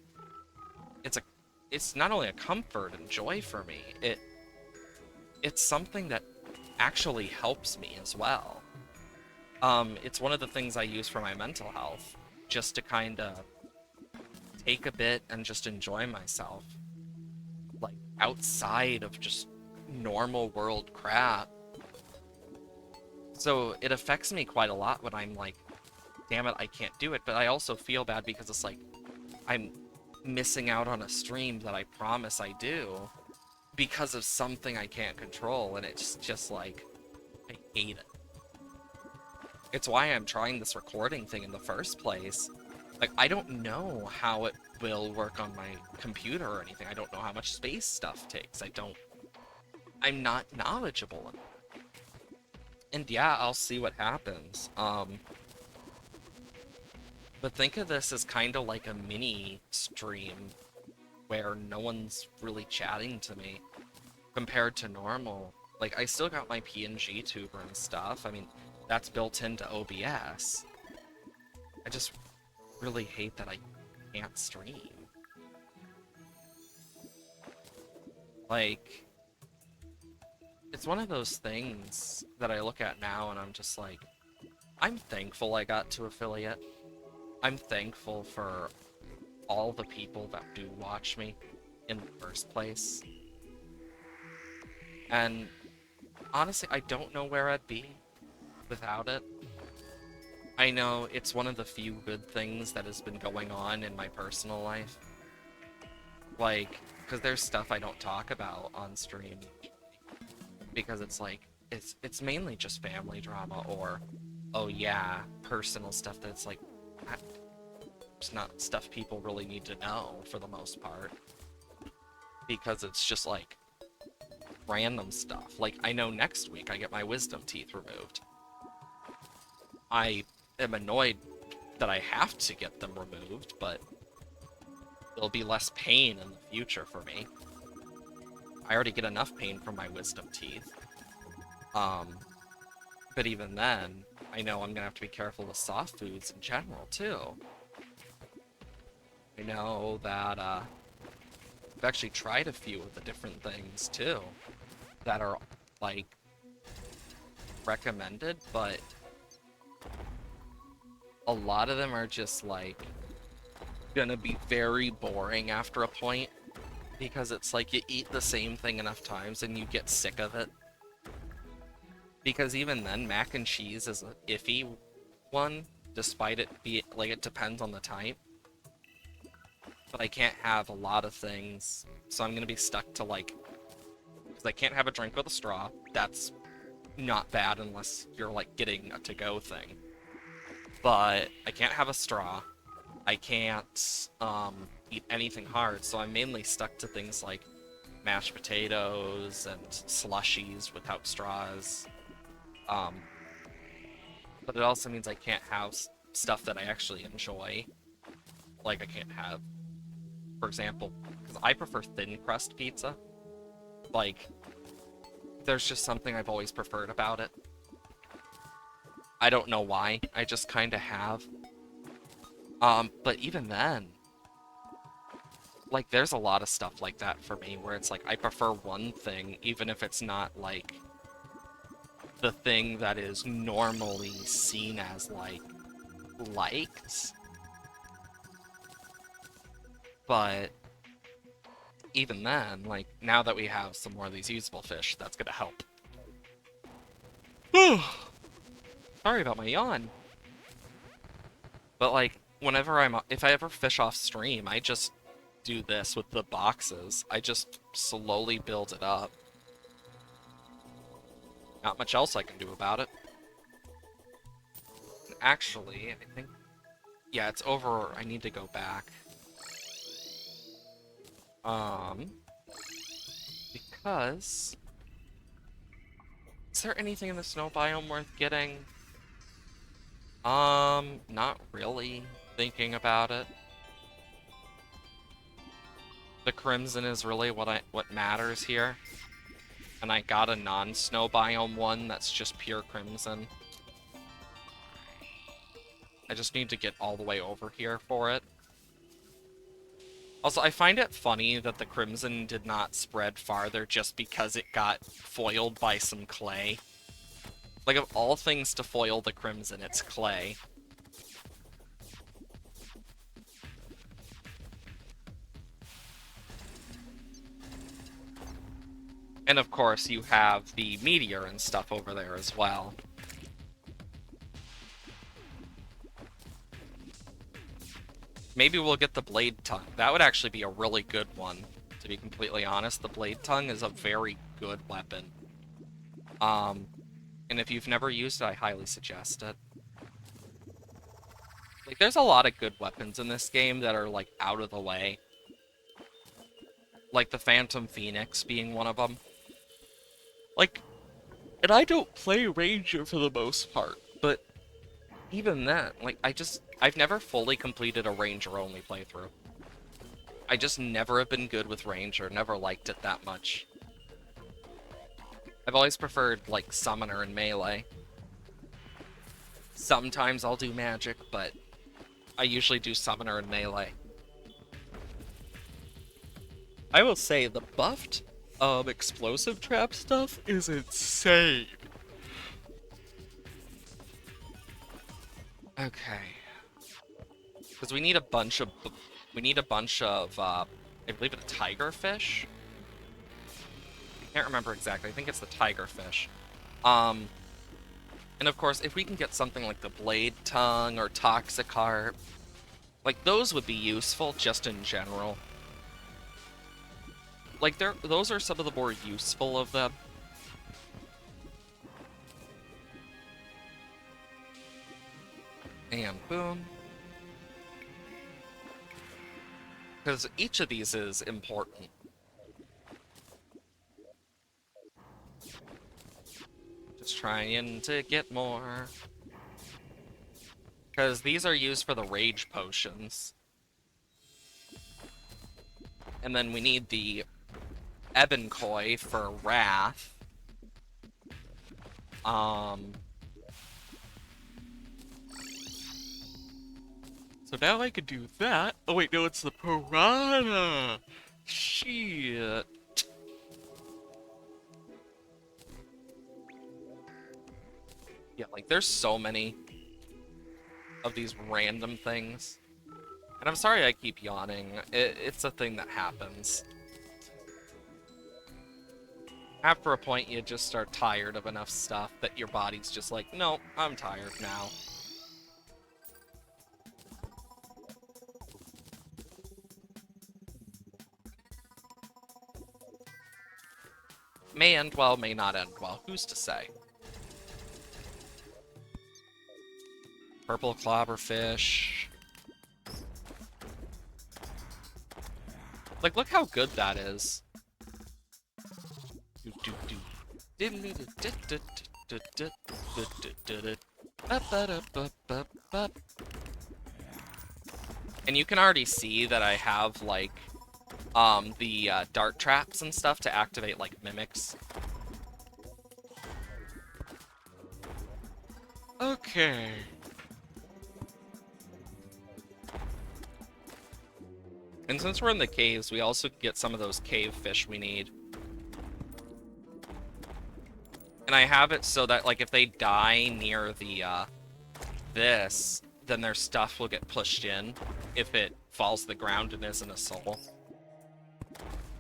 Speaker 1: it's a, it's not only a comfort and joy for me, it's something that actually helps me as well. It's one of the things I use for my mental health, just to kind of take a bit and just enjoy myself, like outside of just normal world crap. So it affects me quite a lot when I'm like, damn it, I can't do it. But I also feel bad because it's like I'm missing out on a stream that I promise I do because of something I can't control, and it's just like, I hate it. It's why I'm trying this recording thing in the first place. Like, I don't know how it will work on my computer or anything. I don't know how much space stuff takes. I'm not knowledgeable enough. And yeah, I'll see what happens. But think of this as kind of like a mini stream where no one's really chatting to me compared to normal. Like, I still got my PNG tuber and stuff. I mean, that's built into OBS. I just really hate that I can't stream. Like, it's one of those things that I look at now and I'm just like, I'm thankful I got to affiliate. I'm thankful for all the people that do watch me in the first place. And honestly, I don't know where I'd be without it. I know it's one of the few good things that has been going on in my personal life. Like, because there's stuff I don't talk about on stream. Because it's like, it's mainly just family drama or, oh yeah, personal stuff that's like, it's not stuff people really need to know for the most part. Because it's just like, random stuff. Like, I know next week I get my wisdom teeth removed. I am annoyed that I have to get them removed, but there'll be less pain in the future for me. I already get enough pain from my wisdom teeth. But even then, I know I'm gonna have to be careful with soft foods in general, too. I know that, I've actually tried a few of the different things, too, that are, like, recommended, but a lot of them are just, like, gonna be very boring after a point, because it's like you eat the same thing enough times and you get sick of it. Because even then, mac and cheese is an iffy one, despite it be, like, it depends on the type. But I can't have a lot of things, so I'm gonna be stuck to, like, because I can't have a drink with a straw. That's not bad unless you're, like, getting a to-go thing. But I can't have a straw. I can't eat anything hard, so I'm mainly stuck to things like mashed potatoes and slushies without straws. But it also means I can't have stuff that I actually enjoy. Like, I can't have, for example, because I prefer thin crust pizza. Like, there's just something I've always preferred about it. I don't know why, I just kind of have. But even then, like, there's a lot of stuff like that for me, where it's like, I prefer one thing, even if it's not, like, the thing that is normally seen as, like, liked. But even then, like, now that we have some more of these usable fish, that's gonna help. Sorry about my yawn. But, like, if I ever fish off stream, I just do this with the boxes. I just slowly build it up. Not much else I can do about it. Actually, I think, yeah, it's over. I need to go back. Because... Is there anything in the snow biome worth getting? Not really, thinking about it. The crimson is really what matters here. And I got a non-snow biome one that's just pure crimson. I just need to get all the way over here for it. Also, I find it funny that the crimson did not spread farther just because it got foiled by some clay. Like, of all things to foil the crimson, it's clay. And of course, you have the meteor and stuff over there as well. Maybe we'll get the blade tongue. That would actually be a really good one, to be completely honest. The blade tongue is a very good weapon. And if you've never used it, I highly suggest it. Like, there's a lot of good weapons in this game that are, like, out of the way. Like the Phantom Phoenix being one of them. Like, and I don't play Ranger for the most part, but even that, like, I've never fully completed a Ranger-only playthrough. I just never have been good with Ranger, never liked it that much. I've always preferred, like, Summoner and Melee. Sometimes I'll do Magic, but I usually do Summoner and Melee. I will say, the buffed, explosive trap stuff is insane. Okay. Because we need a bunch of, I believe it's a tigerfish? I can't remember exactly. I think it's the tigerfish. And of course, if we can get something like the blade tongue or Toxicarp, like, those would be useful just in general. Like, those are some of the more useful of them. And boom. Because each of these is important. Just trying to get more. Because these are used for the rage potions. And then we need the Ebenkoi for Wrath. So now I can do that. Oh wait, no, it's the Piranha! Shit. Yeah, like, there's so many of these random things. And I'm sorry I keep yawning. It's a thing that happens. After a point, you just start tired of enough stuff that your body's just like, no, I'm tired now. May end well, may not end well. Who's to say? Purple clobberfish. Like, look how good that is. And you can already see that I have, like, the dart traps and stuff to activate, like, mimics. Okay. And since we're in the caves, we also get some of those cave fish we need. And I have it so that, like, if they die near the, this, then their stuff will get pushed in if it falls to the ground and isn't a soul.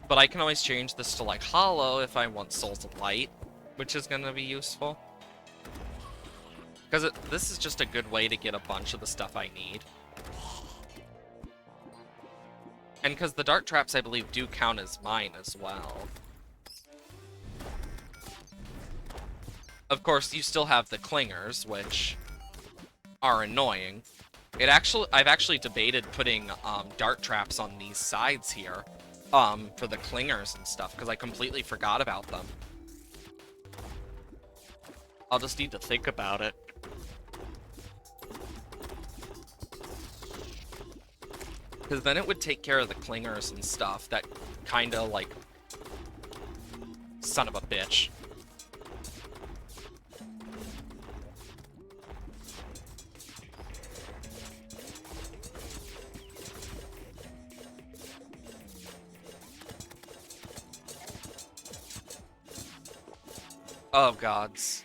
Speaker 1: But I can always change this to, like, hollow if I want souls of light, which is going to be useful. Because this is just a good way to get a bunch of the stuff I need. And because the dart traps, I believe, do count as mine as well. Of course, you still have the clingers, which are annoying. I've actually debated putting dart traps on these sides here, for the clingers and stuff, because I completely forgot about them. I'll just need to think about it. Because then it would take care of the clingers and stuff that kind of, like... Son of a bitch. Oh, gods.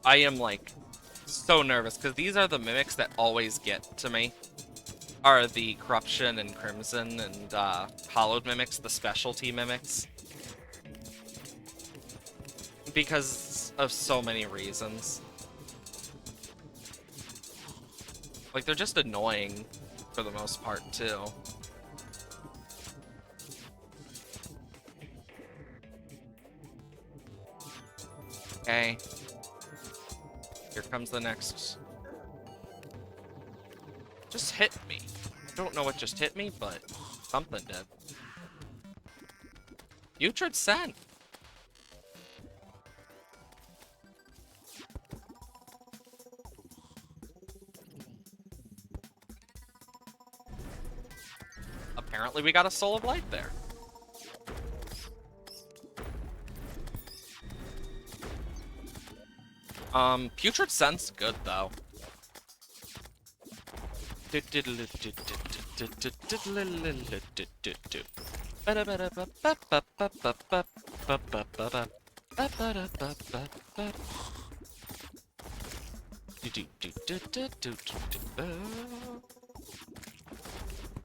Speaker 1: I am, like, so nervous, because these are the mimics that always get to me. Are the Corruption and Crimson and, Hollowed mimics, the specialty mimics. Because of so many reasons. Like, they're just annoying, for the most part, too. Okay. Here comes the next. Just hit me. I don't know what just hit me, but something did. Putrid Scent. Apparently we got a Soul of Light there. Putrid Scent's good, though.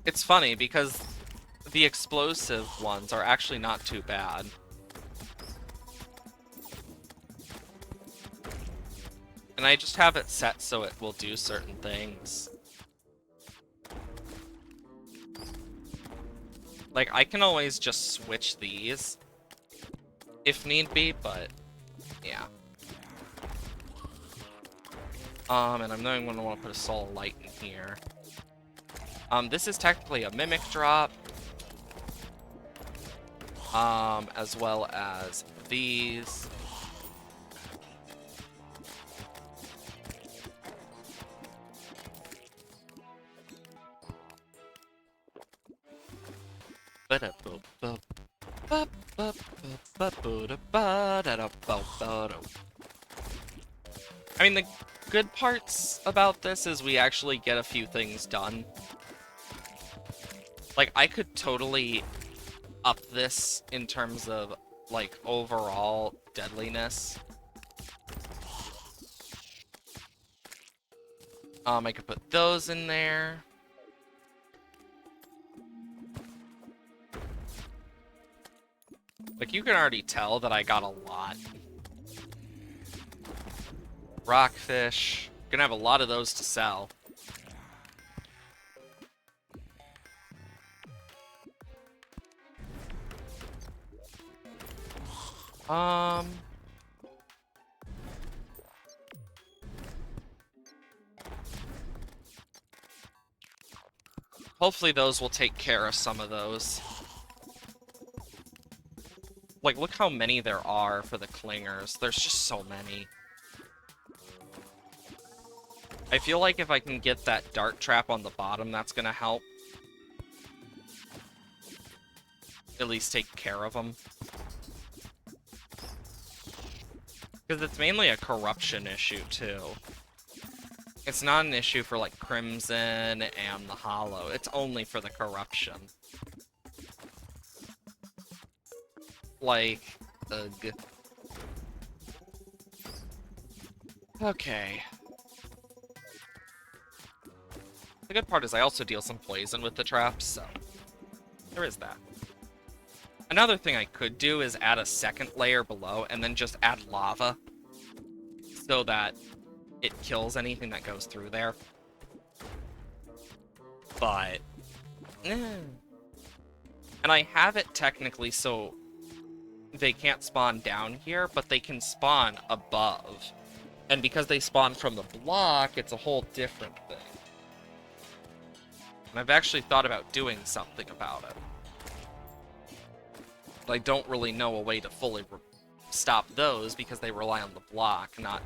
Speaker 1: It's funny because the explosive ones are actually not too bad. And I just have it set so it will do certain things. Like, I can always just switch these if need be, but yeah. And I'm knowing when I want to put a Soul of Light in here. This is technically a Mimic drop. As well as these. I mean, the good parts about this is we actually get a few things done. Like, I could totally up this in terms of, like, overall deadliness. I could put those in there. Like, you can already tell that I got a lot. Rockfish. Gonna have a lot of those to sell. Hopefully those will take care of some of those. Like, look how many there are for the clingers. There's just so many. I feel like if I can get that dart trap on the bottom, that's gonna help. At least take care of them. Because it's mainly a corruption issue, too. It's not an issue for, like, Crimson and the Hollow. It's only for the corruption. Like, ugh. Okay. The good part is I also deal some poison with the traps, so there is that. Another thing I could do is add a second layer below and then just add lava so that it kills anything that goes through there. But, and I have it technically so they can't spawn down here, but they can spawn above And because they spawn from the block, it's a whole different thing. And I've actually thought about doing something about it. But I don't really know a way to fully stop those because they rely on the block, not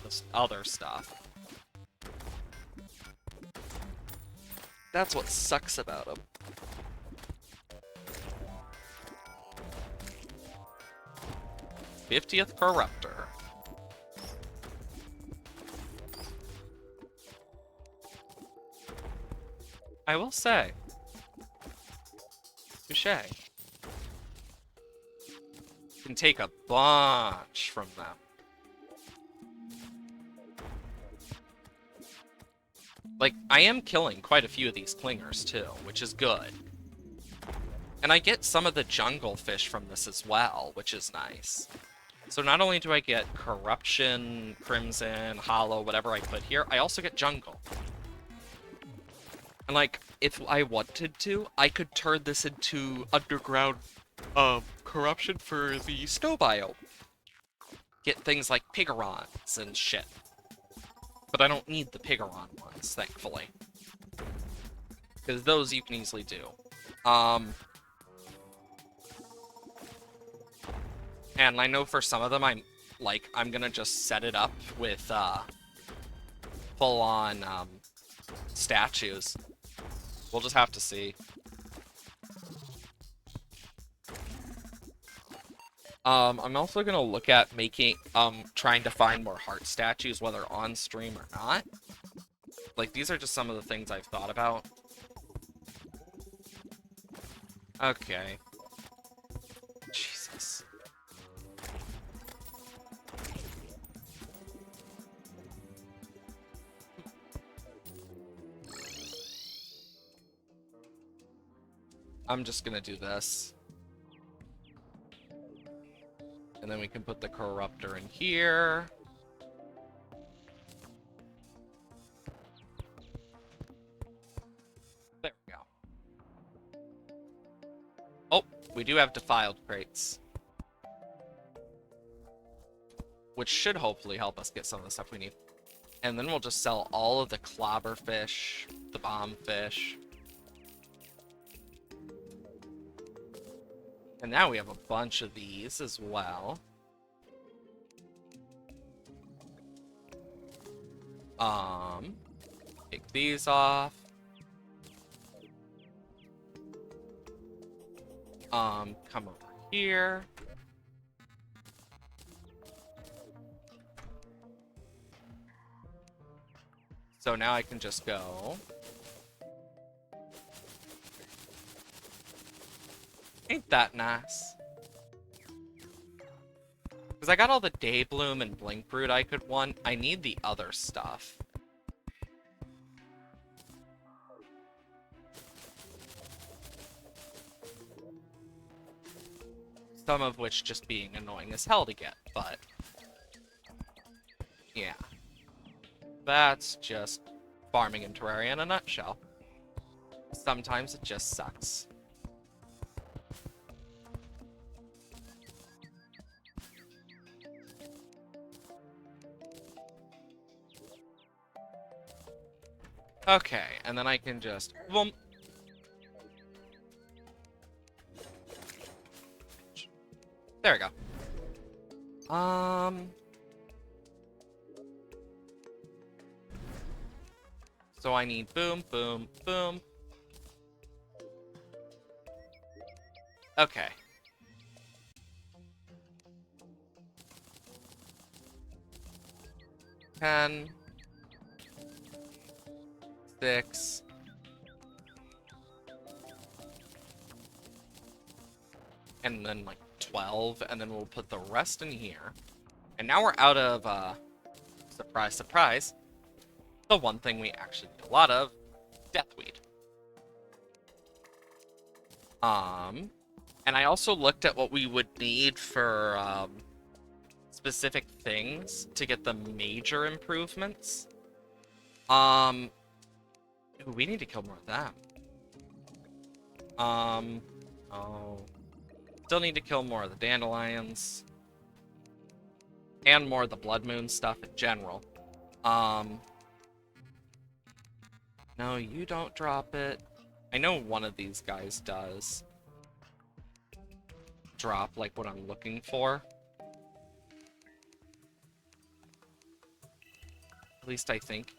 Speaker 1: this other stuff. That's what sucks about them. '50th Corruptor. I will say, touche. Can take a bunch from them. Like, I am killing quite a few of these clingers too, which is good. And I get some of the jungle fish from this as well, which is nice. So not only do I get corruption, crimson, hollow, whatever I put here, I also get jungle. And like, if I wanted to, I could turn this into underground corruption for the snow biome. Get things like Pigarons and shit. But I don't need the Pigaron ones, thankfully. Because those you can easily do. And I know for some of them, I'm gonna just set it up with full-on statues. We'll just have to see. I'm also gonna look at making, trying to find more heart statues, whether on stream or not. Like, these are just some of the things I've thought about. Okay. Jesus. I'm just gonna do this. And then we can put the Corruptor in here. There we go. Oh, we do have defiled crates. Which should hopefully help us get some of the stuff we need. And then we'll just sell all of the clobber fish, the bomb fish. And now we have a bunch of these as well. Take these off. Come over here. So now I can just go. Ain't that nice? Because I got all the Day Bloom and Blink Brood I could want. I need the other stuff. Some of which just being annoying as hell to get, but... yeah. That's just farming in Terraria in a nutshell. Sometimes it just sucks. Okay, and then I can just... boom. There we go. So I need boom, boom, boom. Okay. Ten. 6. And then like 12, and then we'll put the rest in here. And now we're out of, surprise, surprise, the one thing we actually need a lot of, Deathweed. And I also looked at what we would need for, specific things to get the major improvements. Ooh, we need to kill more of them. Oh. Still need to kill more of the dandelions. And more of the Blood Moon stuff in general. No, you don't drop it. I know one of these guys does drop, like, what I'm looking for. At least I think.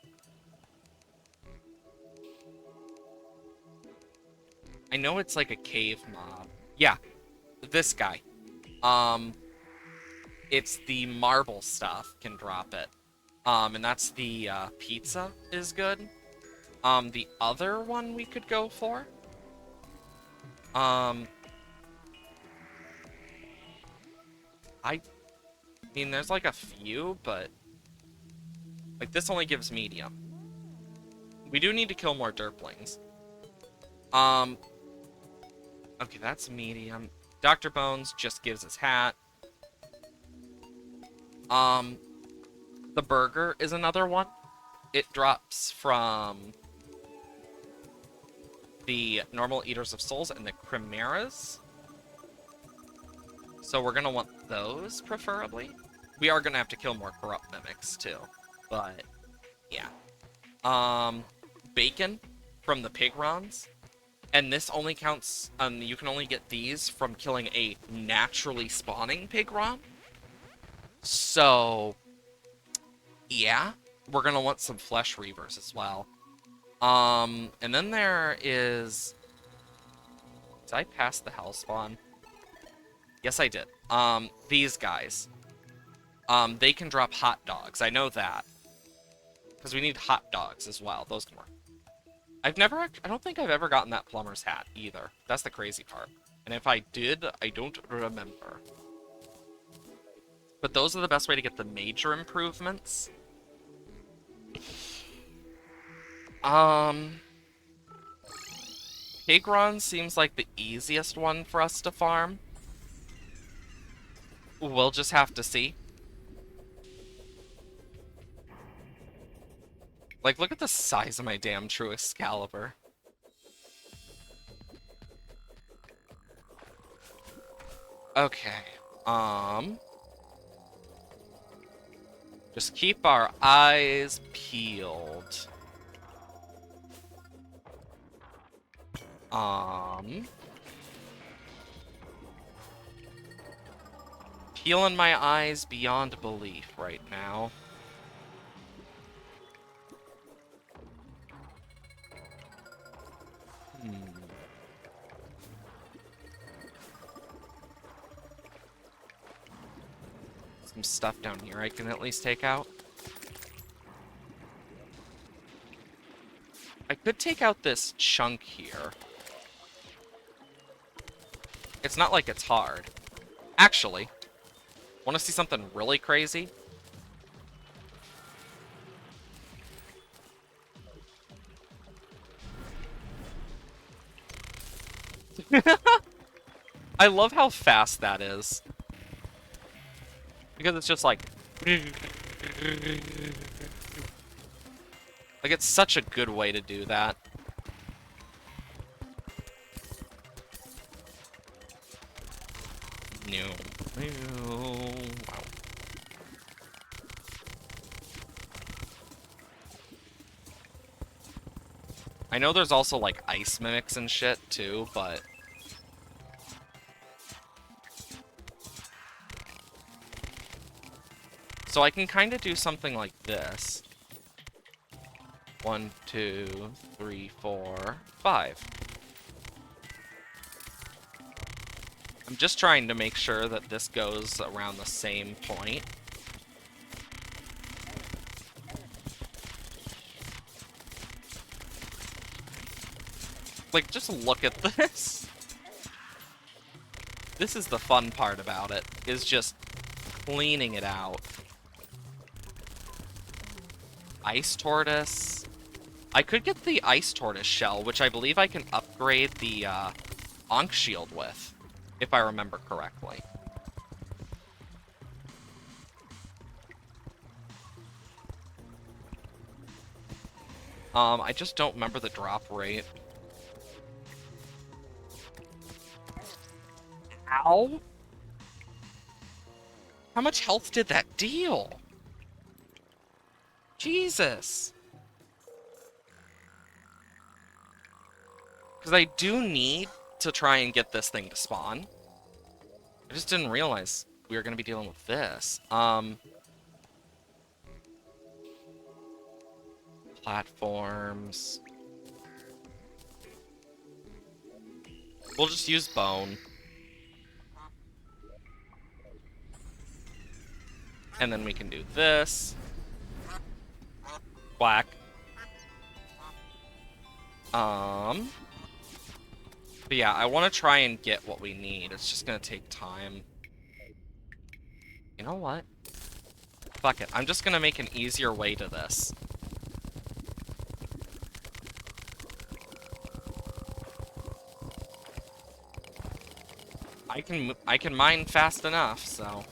Speaker 1: I know it's like a cave mob. Yeah, this guy. It's the marble stuff can drop it. And that's the pizza is good. The other one we could go for. I mean, there's like a few, but like this only gives medium. We do need to kill more derplings. Okay, that's medium. Dr. Bones just gives his hat. The burger is another one. It drops from the normal Eaters of Souls and the Chimeras. So we're gonna want those, preferably. We are gonna have to kill more corrupt mimics, too. But, yeah. Bacon from the Pigrons. And this only counts, you can only get these from killing a naturally spawning Pigron. So, yeah. We're gonna want some Flesh Reavers as well. And then there is... Did I pass the Hellspawn? Yes, I did. These guys. They can drop hot dogs. I know that. Because we need hot dogs as well. Those can work. I don't think I've ever gotten that plumber's hat either. That's the crazy part. And if I did, I don't remember. But those are the best way to get the major improvements. Pigron seems like the easiest one for us to farm. We'll just have to see. Like, look at the size of my damn True Excalibur. Okay. Just keep our eyes peeled. Peeling my eyes beyond belief right now. Some stuff down here I can at least take out. I could take out this chunk here. It's not like it's hard. Actually, want to see something really crazy? I love how fast that is. Because it's just like... Like, it's such a good way to do that. No. Wow. I know there's also, like, ice mimics and shit, too, but... So I can kind of do something like this. 1, 2, 3, 4, 5. I'm just trying to make sure that this goes around the same point. Like, just look at this. This is the fun part about it, is just cleaning it out. Ice Tortoise. I could get the Ice Tortoise shell, which I believe I can upgrade the Ankh Shield with, if I remember correctly. I just don't remember the drop rate. Ow! How much health did that deal? Jesus. Because I do need to try and get this thing to spawn. I just didn't realize we were going to be dealing with this. Platforms. We'll just use bone. And then we can do this. Whack. But yeah, I want to try and get what we need. It's just gonna take time. You know what? Fuck it. I'm just gonna make an easier way to this. I can mine fast enough, so.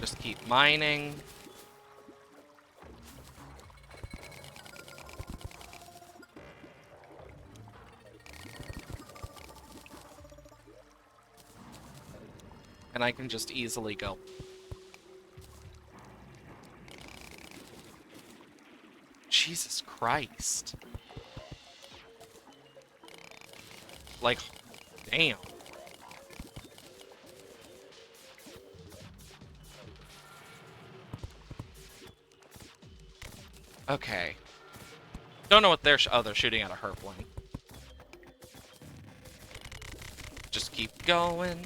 Speaker 1: Just keep mining. And I can just easily go. Jesus Christ. Like, damn. Okay. Don't know what they're they're shooting at a herpling. Just keep going.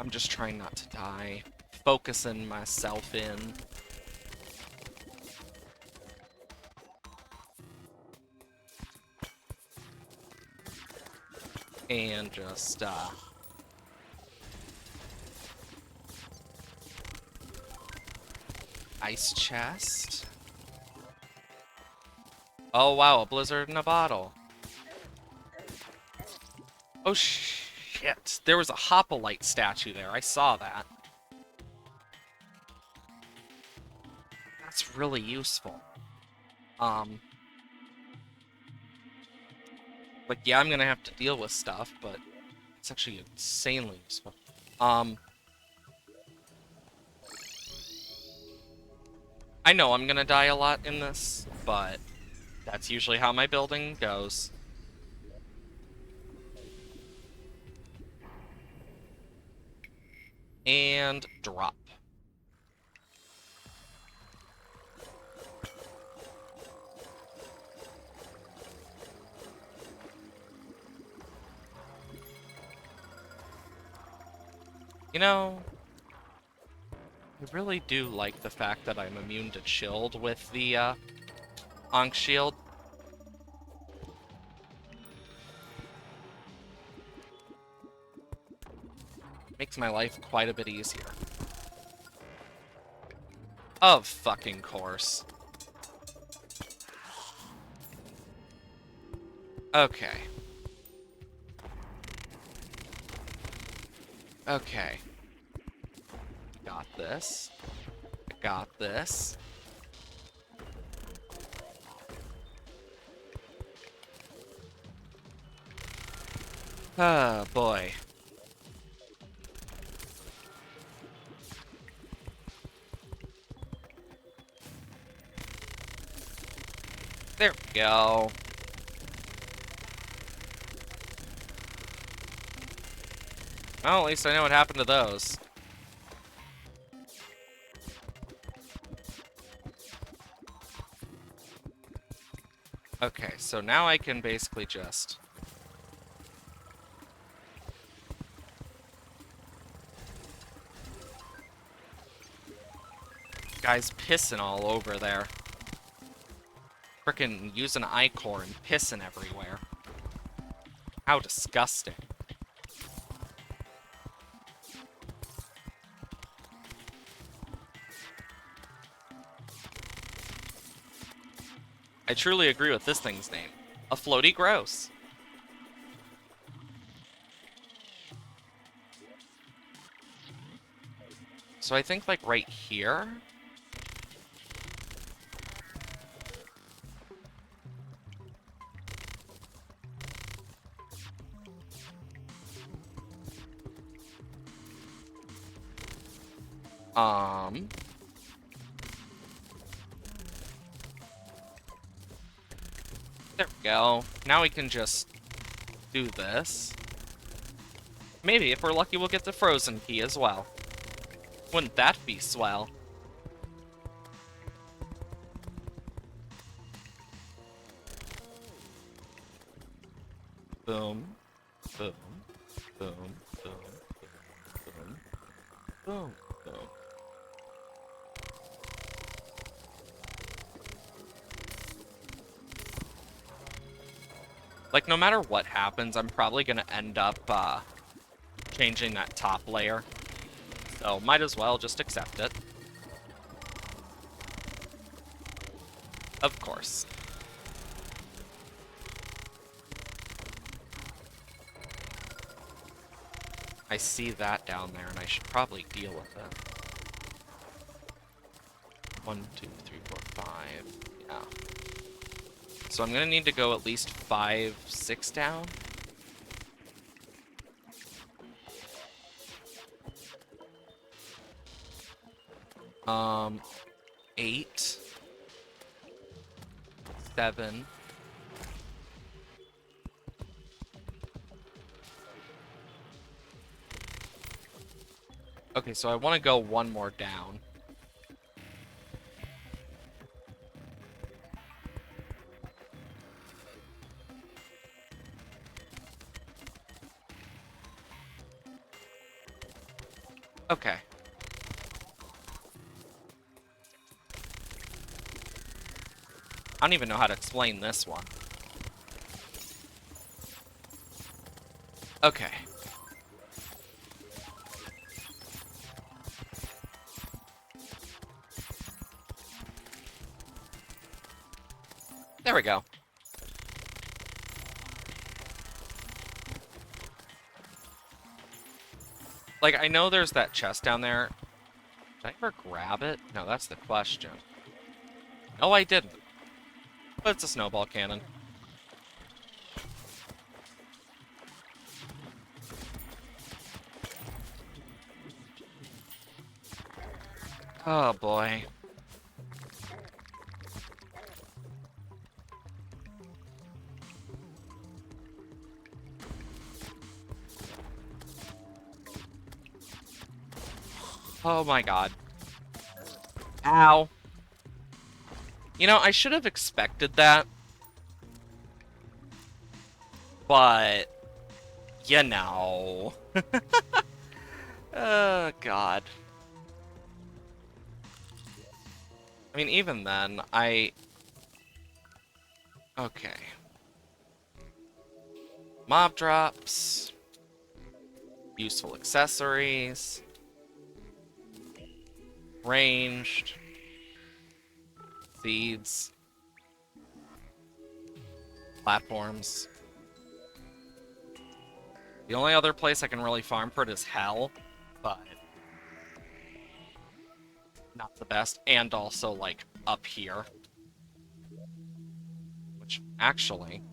Speaker 1: I'm just trying not to die. Focusing myself in. And just, ice chest. Oh wow, a blizzard in a bottle. Oh shit, there was a hoplite statue there. I saw that. That's really useful. Like, yeah, I'm gonna have to deal with stuff, but it's actually insanely useful. I know I'm gonna die a lot in this, but that's usually how my building goes. And drop. You know, I really do like the fact that I'm immune to chilled with the, Ankh shield. Makes my life quite a bit easier. Of fucking course. Okay. Okay. Got this. Got this. Oh, boy. There we go. Well, at least I know what happened to those. Okay, so now I can basically just... Guy's pissing all over there. Frickin' using ichor and pissing everywhere. How disgusting. I truly agree with this thing's name. A floaty gross. So I think, like, right here. There we go. Now we can just do this. Maybe, if we're lucky, we'll get the frozen key as well. Wouldn't that be swell? Boom. Boom. Boom. Boom. Boom. Boom. Boom. Like, no matter what happens, I'm probably gonna end up, changing that top layer. So, might as well just accept it. Of course. I see that down there, and I should probably deal with it. 1, 2, 3, 4, 5. Yeah. So I'm gonna need to go at least 5, 6 down. Um, 8, 7. Okay, so I want to go one more down. Okay. I don't even know how to explain this one. Okay. There we go. Like, I know there's that chest down there. Did I ever grab it? No, that's the question. No, I didn't. But it's a snowball cannon. Oh, boy. Oh, my God. Ow. You know, I should have expected that. But, you know. Oh, God. I mean, even then, Okay. Mob drops. Useful accessories. Ranged. Seeds. Platforms. The only other place I can really farm for it is Hell, but not the best. And also, like, up here. Which, actually,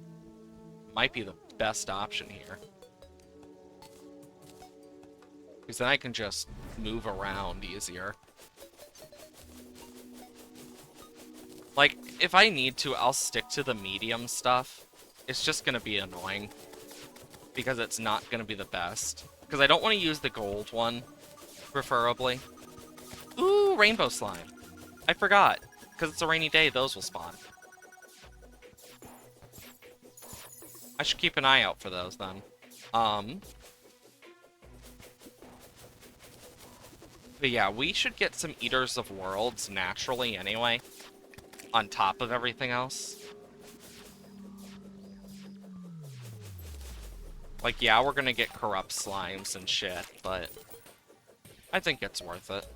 Speaker 1: might be the best option here. Because then I can just move around easier. Like, if I need to, I'll stick to the medium stuff. It's just gonna be annoying. Because it's not gonna be the best. Because I don't want to use the gold one, preferably. Ooh, rainbow slime. I forgot. Because it's a rainy day, those will spawn. I should keep an eye out for those, then. But yeah, we should get some Eaters of Worlds naturally anyway. On top of everything else. Like, yeah, we're gonna get corrupt slimes and shit, but I think it's worth it.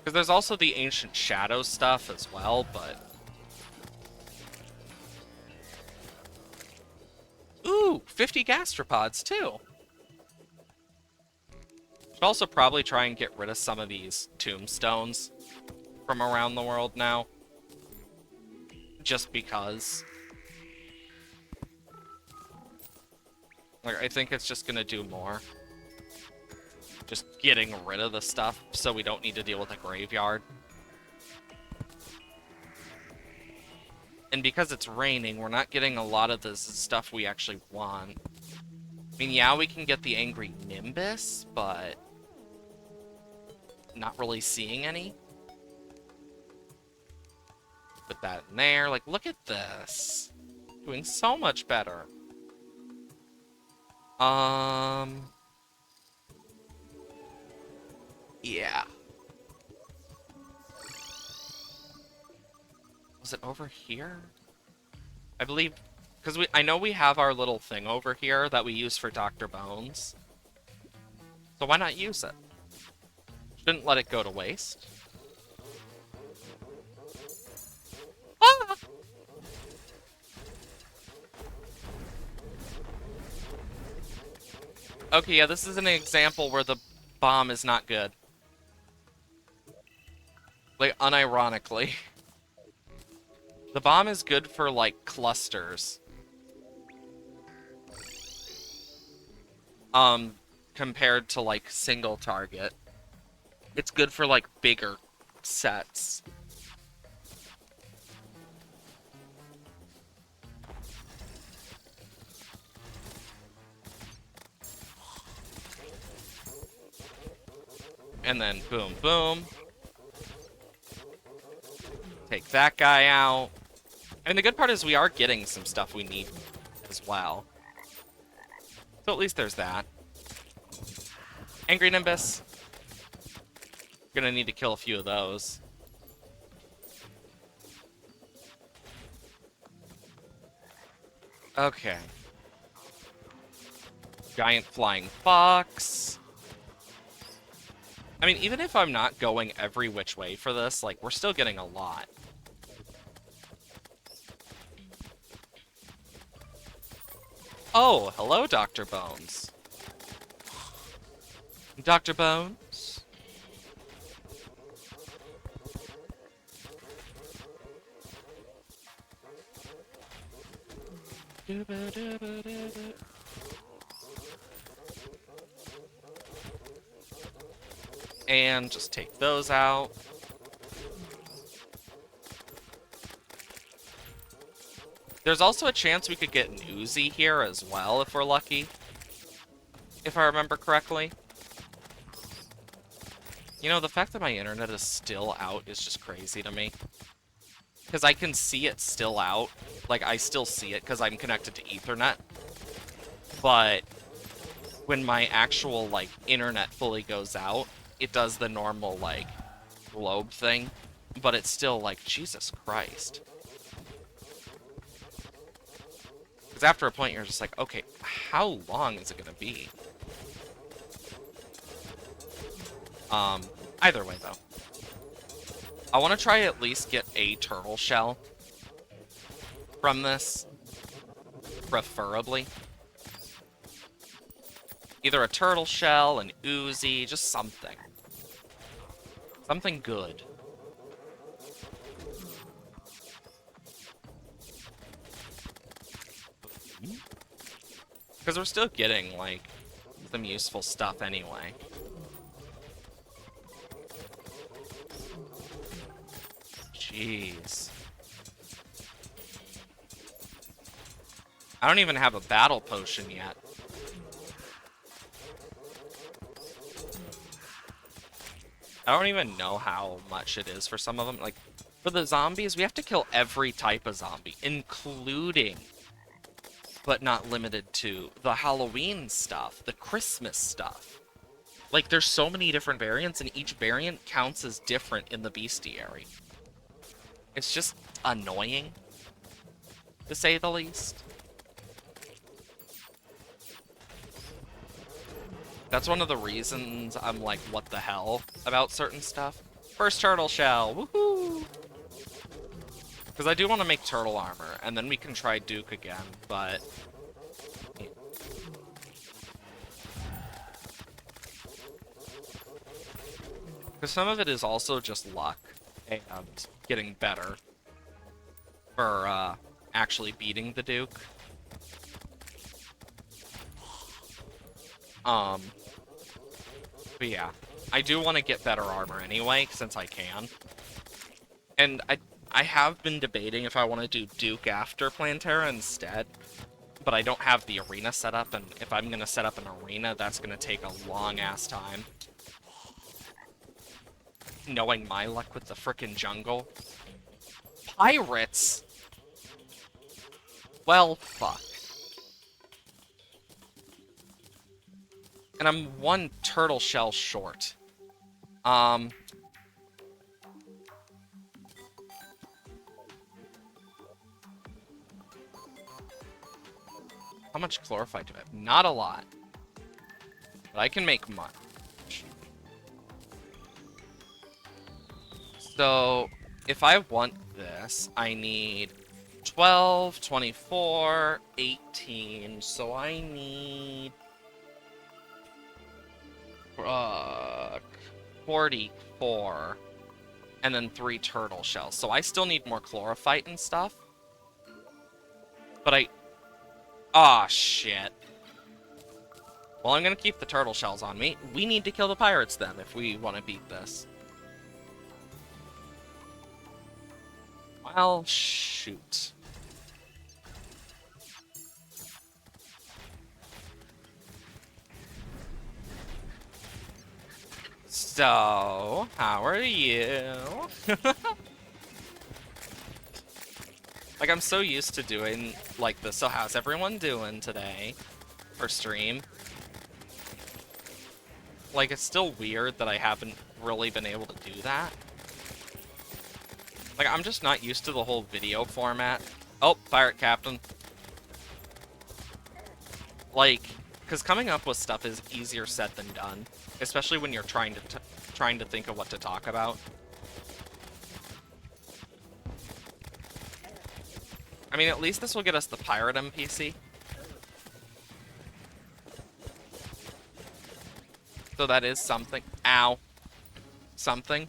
Speaker 1: Because there's also the Ancient Shadow stuff as well, but... Ooh, 50 gastropods, too! Should also probably try and get rid of some of these tombstones from around the world now. Just because. Like, I think it's just gonna do more. Just getting rid of the stuff so we don't need to deal with a graveyard. And because it's raining, we're not getting a lot of the stuff we actually want. I mean, yeah, we can get the Angry Nimbus, but... not really seeing any. Put that in there. Like, look at this. Doing so much better. Yeah. Was it over here? I believe... because I know we have our little thing over here that we use for Dr. Bones. So why not use it? Shouldn't let it go to waste. Ah! Okay, yeah, this is an example where the bomb is not good. Like, unironically. The bomb is good for, like, clusters. Compared to, like, single target. It's good for, like, bigger sets. And then boom, boom. Take that guy out. I mean, the good part is we are getting some stuff we need as well. So at least there's that. Angry Nimbus. Gonna need to kill a few of those. Okay. Giant flying fox. I mean, even if I'm not going every which way for this, like, we're still getting a lot. Oh, hello, Dr. Bones. Dr. Bones? And just take those out. There's also a chance we could get an Uzi here as well if we're lucky. If I remember correctly. You know, the fact that my internet is still out is just crazy to me. Because I can see it still out. Like, I still see it because I'm connected to Ethernet. But when my actual, like, internet fully goes out, it does the normal, like, globe thing. But it's still like, Jesus Christ. Because after a point, you're just like, okay, how long is it going to be? Either way, though. I want to try at least get a turtle shell from this. Preferably. Either a turtle shell, an Uzi, just something. Something good. Because we're still getting, like, some useful stuff anyway. Jeez. I don't even have a battle potion yet. I don't even know how much it is for some of them. Like, for the zombies, we have to kill every type of zombie, including, but not limited to, the Halloween stuff, the Christmas stuff. Like, there's so many different variants, and each variant counts as different in the bestiary. It's just annoying, to say the least. That's one of the reasons I'm like, what the hell about certain stuff. First turtle shell, woohoo! Because I do want to make turtle armor, and then we can try Duke again, but... Because some of it is also just luck, and getting better for actually beating the Duke. But yeah, I do want to get better armor anyway, since I can. And I have been debating if I want to do Duke after Plantera instead, but I don't have the arena set up, and if I'm going to set up an arena, that's going to take a long-ass time. Knowing my luck with the frickin' jungle. Pirates? Well, fuck. And I'm one turtle shell short. How much chlorophyte do I have? Not a lot. But I can make much. So, if I want this, I need 12, 24, 18. So I need 44. And then 3 turtle shells. So I still need more chlorophyte and stuff. But Aw, shit. Well, I'm gonna keep the turtle shells on me. We need to kill the pirates then, if we want to beat this. Well, shoot. So, how are you? Like, I'm so used to doing, like, this. So how's everyone doing today? For stream? Like, it's still weird that I haven't really been able to do that. Like, I'm just not used to the whole video format. Oh, pirate captain. Like, because coming up with stuff is easier said than done. Especially when you're trying to think of what to talk about. I mean, at least this will get us the pirate NPC. So that is something. Ow. Something.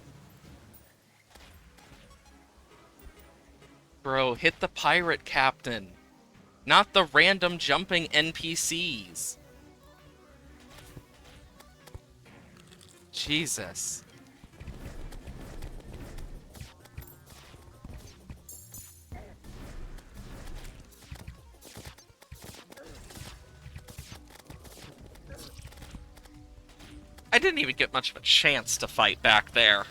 Speaker 1: Bro, hit the pirate captain. Not the random jumping NPCs. Jesus. I didn't even get much of a chance to fight back there.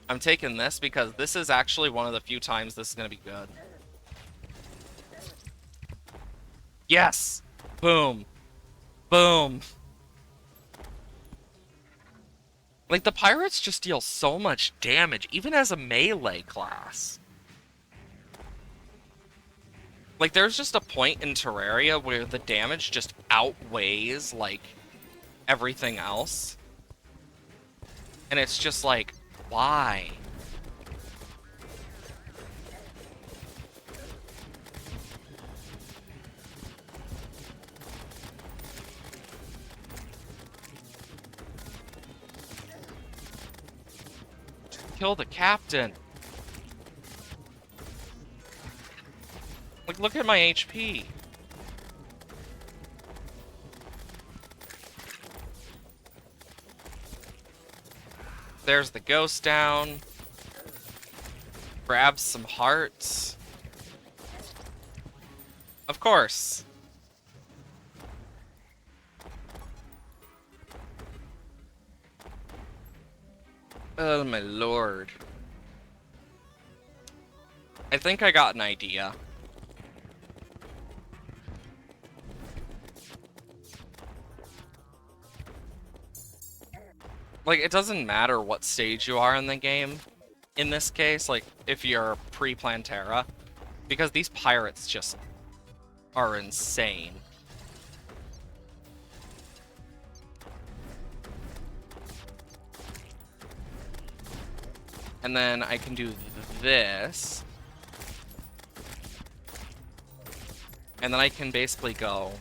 Speaker 1: I'm taking this because this is actually one of the few times this is going to be good. Yes! Boom. Boom. Like, the pirates just deal so much damage, even as a melee class. Like, there's just a point in Terraria where the damage just outweighs, like, everything else. And it's just like, why? Kill the captain. Like, look at my HP. There's the ghost down. Grab some hearts. Of course. Oh my lord. I think I got an idea. Like, it doesn't matter what stage you are in the game. in this case, like, if you're pre-Plantera, because these pirates just are insane. And then I can do this. And then I can basically go...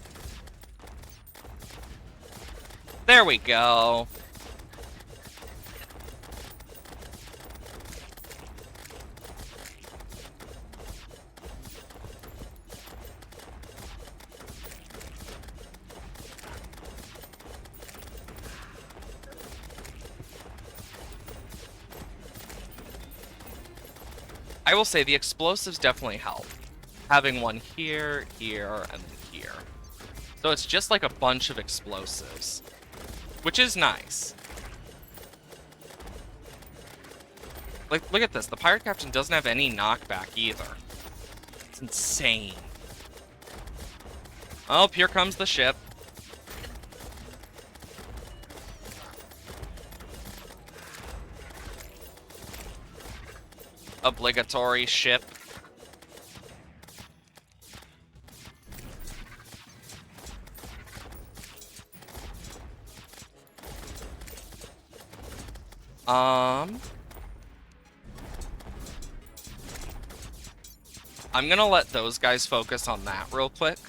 Speaker 1: There we go. I will say the explosives definitely help. Having one here, here, and then here. So it's just like a bunch of explosives, which is nice. Like, look at this. The pirate captain doesn't have any knockback either. It's insane. Oh, here comes the ship. Obligatory ship. I'm gonna let those guys focus on that real quick,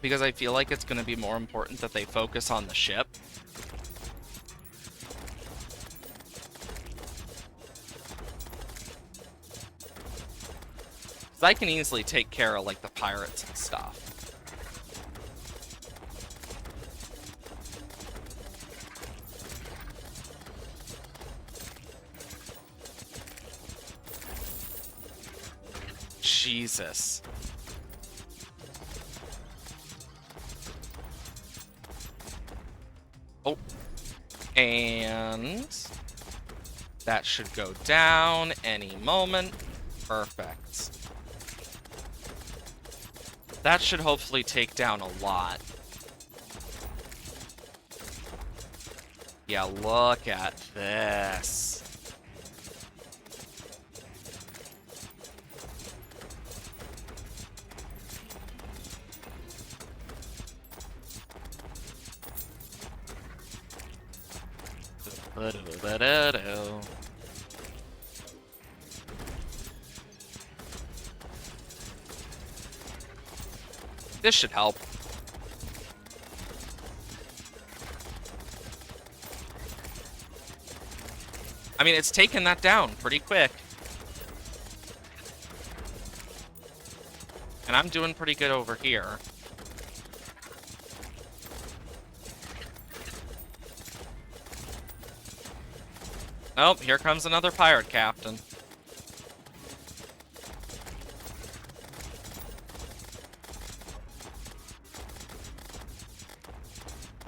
Speaker 1: because I feel like it's gonna be more important that they focus on the ship. I can easily take care of, like, the pirates and stuff. Jesus. Oh. And... that should go down any moment. Perfect. That should hopefully take down a lot. Yeah, look at this. This should help. I mean, it's taken that down pretty quick. And I'm doing pretty good over here. Oh, here comes another pirate captain.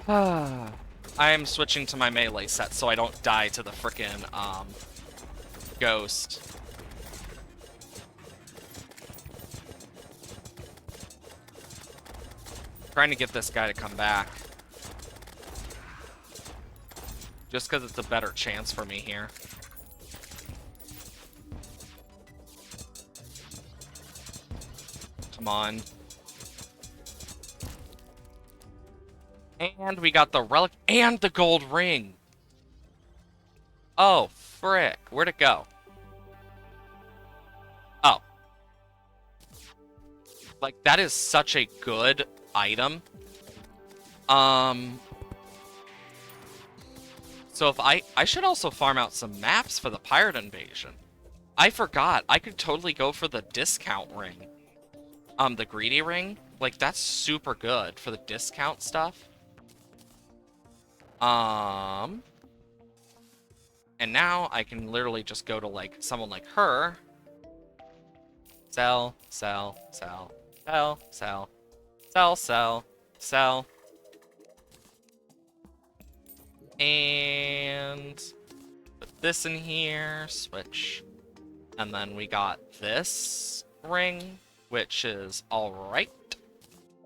Speaker 1: I am switching to my melee set so I don't die to the frickin' ghost. Trying to get this guy to come back. Just because it's a better chance for me here. Come on. And we got the relic and the gold ring. Oh, frick. Where'd it go? Oh. Like, that is such a good item. So if I should also farm out some maps for the pirate invasion. I forgot. I could totally go for the discount ring. The greedy ring. Like, that's super good for the discount stuff. And now I can literally just go to, like, someone like her. Sell, sell, sell, sell, sell, sell, sell, sell. And put this in here, switch. And then we got this ring, which is alright.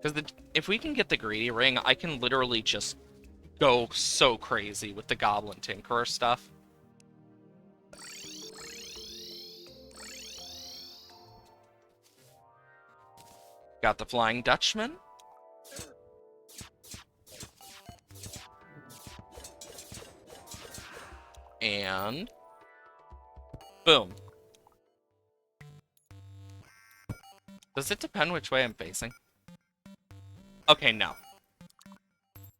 Speaker 1: Because if we can get the greedy ring, I can literally just go so crazy with the Goblin Tinkerer stuff. Got the Flying Dutchman. And boom. Does it depend which way I'm facing? Okay, no.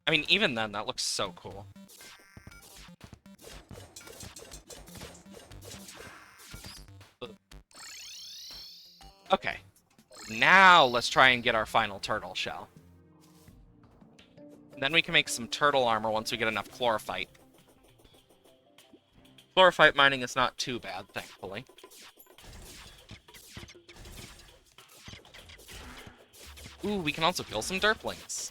Speaker 1: I mean, even then, that looks so cool. Okay. Now, let's try and get our final turtle shell. And then we can make some turtle armor once we get enough chlorophyte. Chlorophyte mining is not too bad, thankfully. Ooh, we can also kill some derplings.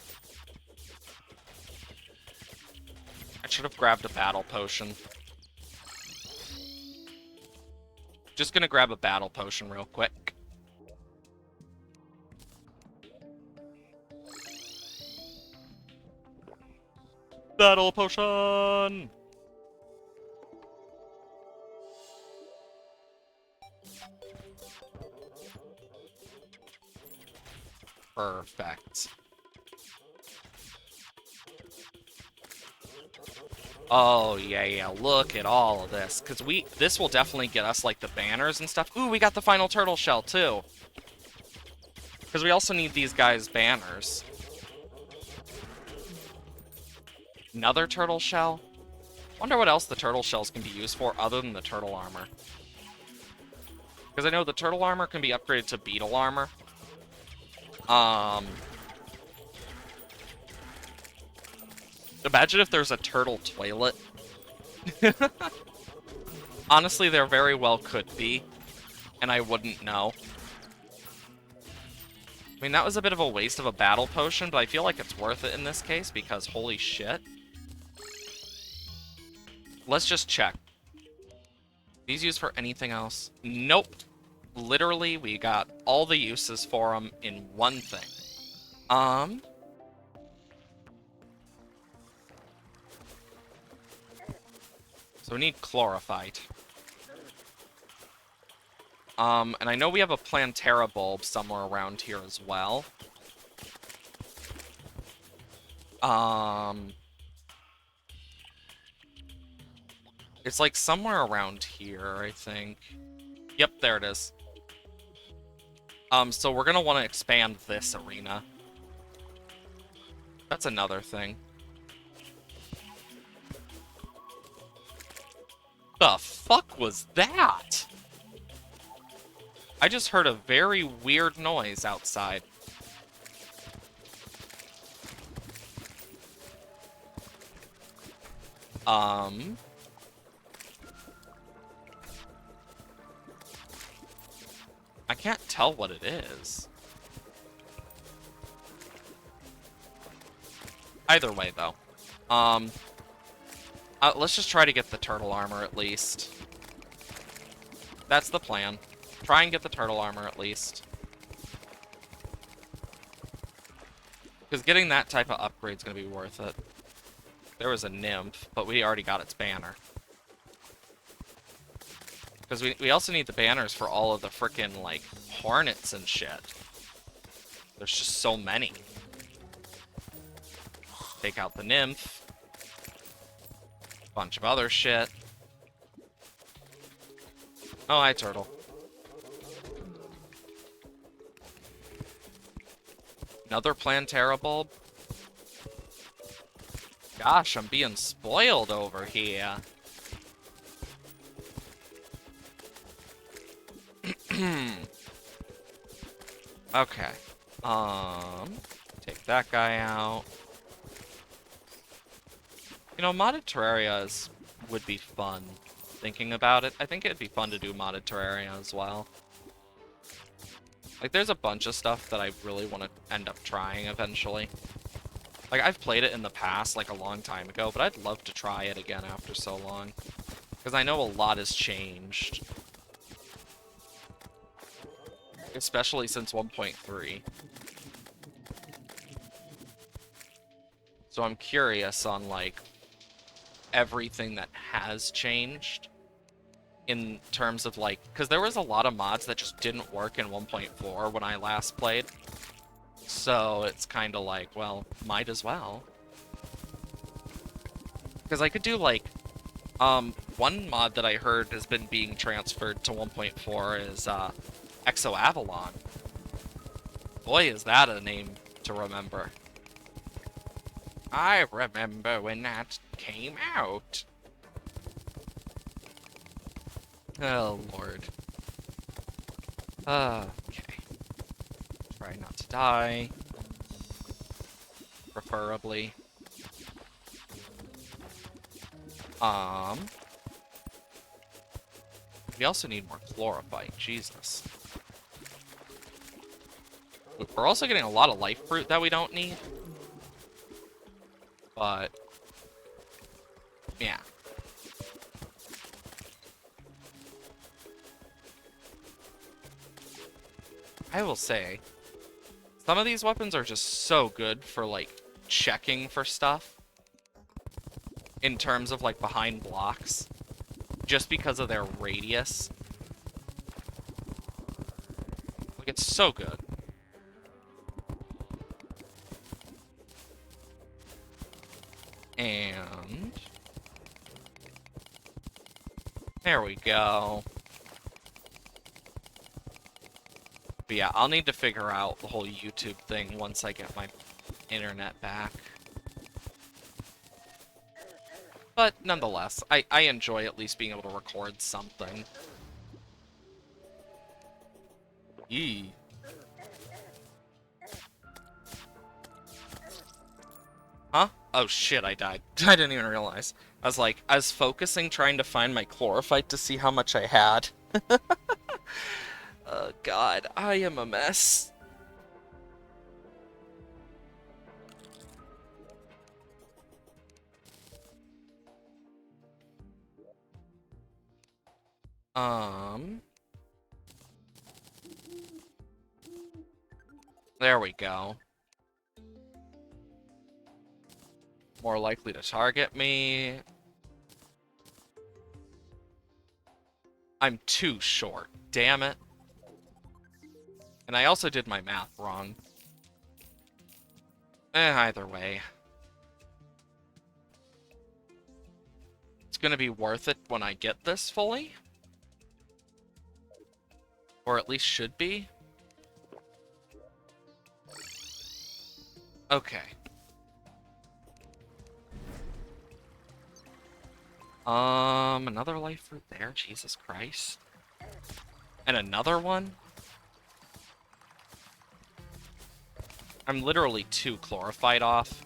Speaker 1: I should have grabbed a battle potion. Just gonna grab a battle potion real quick. Battle potion! Perfect. Oh, yeah, look at all of this. Because this will definitely get us, like, the banners and stuff. Ooh, we got the final turtle shell, too. Because we also need these guys' banners. Another turtle shell? Wonder what else the turtle shells can be used for other than the turtle armor. Because I know the turtle armor can be upgraded to beetle armor. Imagine if there's a turtle toilet. Honestly, there very well could be, and I wouldn't know. I mean, that was a bit of a waste of a battle potion, but I feel like it's worth it in this case, because holy shit. Let's just check. These used for anything else? Nope. Literally, we got all the uses for them in one thing. So we need chlorophyte. And I know we have a Plantera bulb somewhere around here as well. It's like somewhere around here, I think. Yep, there it is. So we're gonna want to expand this arena. That's another thing. The fuck was that? I just heard a very weird noise outside. I can't tell what it is. Either way, though. Let's just try to get the turtle armor at least. That's the plan. Try and get the turtle armor at least. Because getting that type of upgrade is going to be worth it. There was a nymph, but we already got its banner. Because we also need the banners for all of the frickin', like, hornets and shit. There's just so many. Take out the nymph. Bunch of other shit. Oh, hi, turtle. Another Plantera bulb? Gosh, I'm being spoiled over here. Okay. Take that guy out. You know, modded Terraria would be fun. Thinking about it, I think it'd be fun to do modded Terraria as well. Like, there's a bunch of stuff that I really want to end up trying eventually. Like, I've played it in the past, like, a long time ago, but I'd love to try it again after so long. Because I know a lot has changed. Especially since 1.3. So I'm curious on, like, everything that has changed. In terms of, like, because there was a lot of mods that just didn't work in 1.4 when I last played. So it's kind of like, well, might as well. Because I could do, like, one mod that I heard has been being transferred to 1.4 is, Exo Avalon. Boy, is that a name to remember. I remember when that came out. Oh, Lord. Okay. Try not to die. Preferably. We also need more chlorophyte. Jesus. We're also getting a lot of life fruit that we don't need. But, yeah. I will say, some of these weapons are just so good for, like, checking for stuff. In terms of, like, behind blocks. Just because of their radius. Like, it's so good. And... there we go. But yeah, I'll need to figure out the whole YouTube thing once I get my internet back. But nonetheless, I enjoy at least being able to record something. Yee. Huh? Oh shit, I died. I didn't even realize. I was focusing trying to find my chlorophyte to see how much I had. Oh god, I am a mess. There we go. More likely to target me. I'm too short. Damn it. And I also did my math wrong. Either way. It's gonna be worth it when I get this fully. Or at least should be. Okay. Another life fruit there, Jesus Christ. And another one? I'm literally 2 chlorophyte off.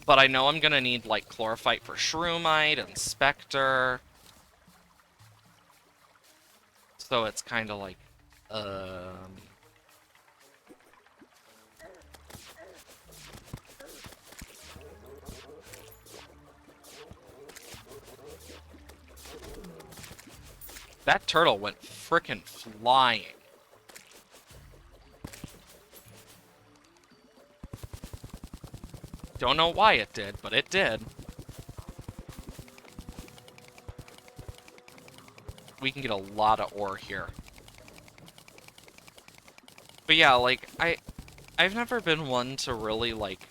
Speaker 1: But I know I'm gonna need, like, chlorophyte for Shroomite and Spectre. So it's kind of like, that turtle went frickin' flying. Don't know why it did, but it did. We can get a lot of ore here. But yeah, like, I've never been one to really, like...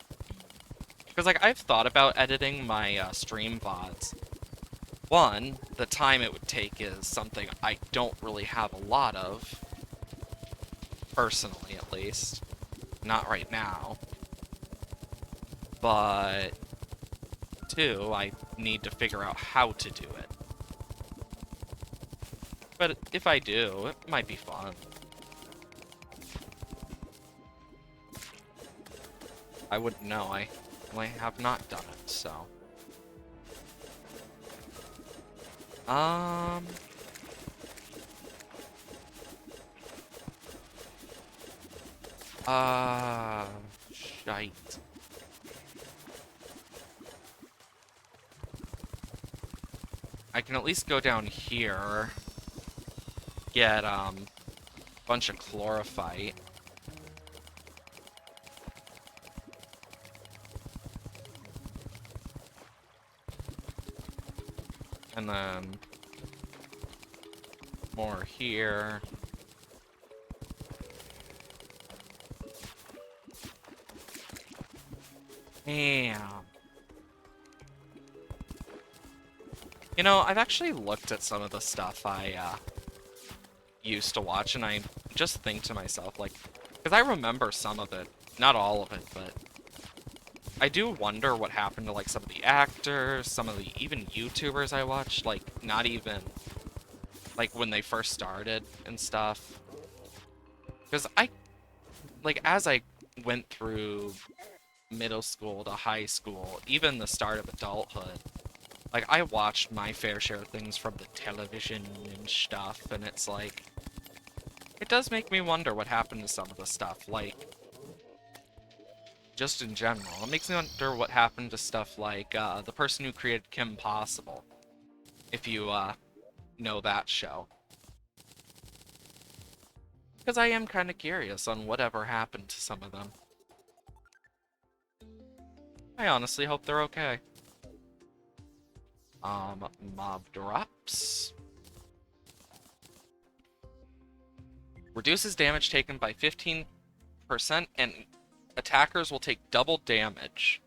Speaker 1: Because, like, I've thought about editing my stream VODs. One, the time it would take is something I don't really have a lot of. Personally, at least. Not right now. But... two, I need to figure out how to do it. But if I do, it might be fun. I wouldn't know. I have not done it, so... Shite. I can at least go down here, get, a bunch of chlorophyte. And then more here. Damn. You know, I've actually looked at some of the stuff I used to watch, and I just think to myself, like, because I remember some of it, not all of it, but I do wonder what happened to, like, some of the actors, some of the even YouTubers I watched, like, not even, like, when they first started and stuff. Because like, as I went through middle school to high school, even the start of adulthood, like, I watched my fair share of things from the television and stuff, and it's like, it does make me wonder what happened to some of the stuff, like, just in general. It makes me wonder what happened to stuff like, the person who created Kim Possible, if you, know that show. Because I am kind of curious on whatever happened to some of them. I honestly hope they're okay. Mob drops. Reduces damage taken by 15%, and attackers will take double damage.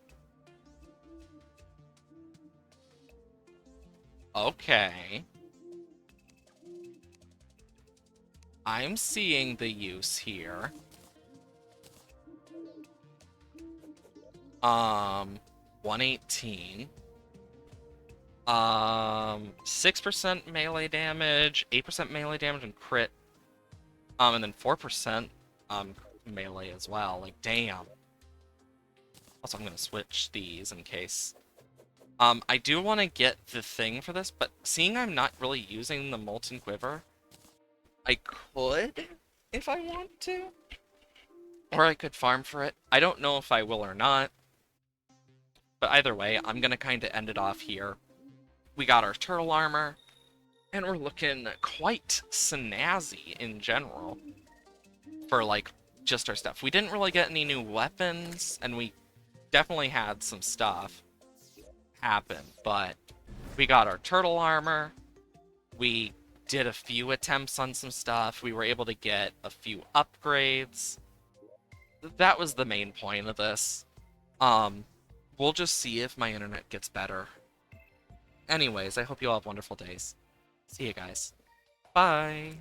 Speaker 1: Okay. I'm seeing the use here. 118. 6% melee damage, 8% melee damage and crit. And then 4% melee as well. Like, damn. Also, I'm gonna switch these in case. I do want to get the thing for this, but seeing I'm not really using the Molten Quiver, I could if I want to. Or I could farm for it. I don't know if I will or not. But either way, I'm gonna kind of end it off here. We got our turtle armor, and we're looking quite snazzy in general for, like, just our stuff. We didn't really get any new weapons, and we definitely had some stuff happen, but we got our turtle armor. We did a few attempts on some stuff. We were able to get a few upgrades. That was the main point of this. We'll just see if my internet gets better. Anyways, I hope you all have wonderful days. See you guys. Bye.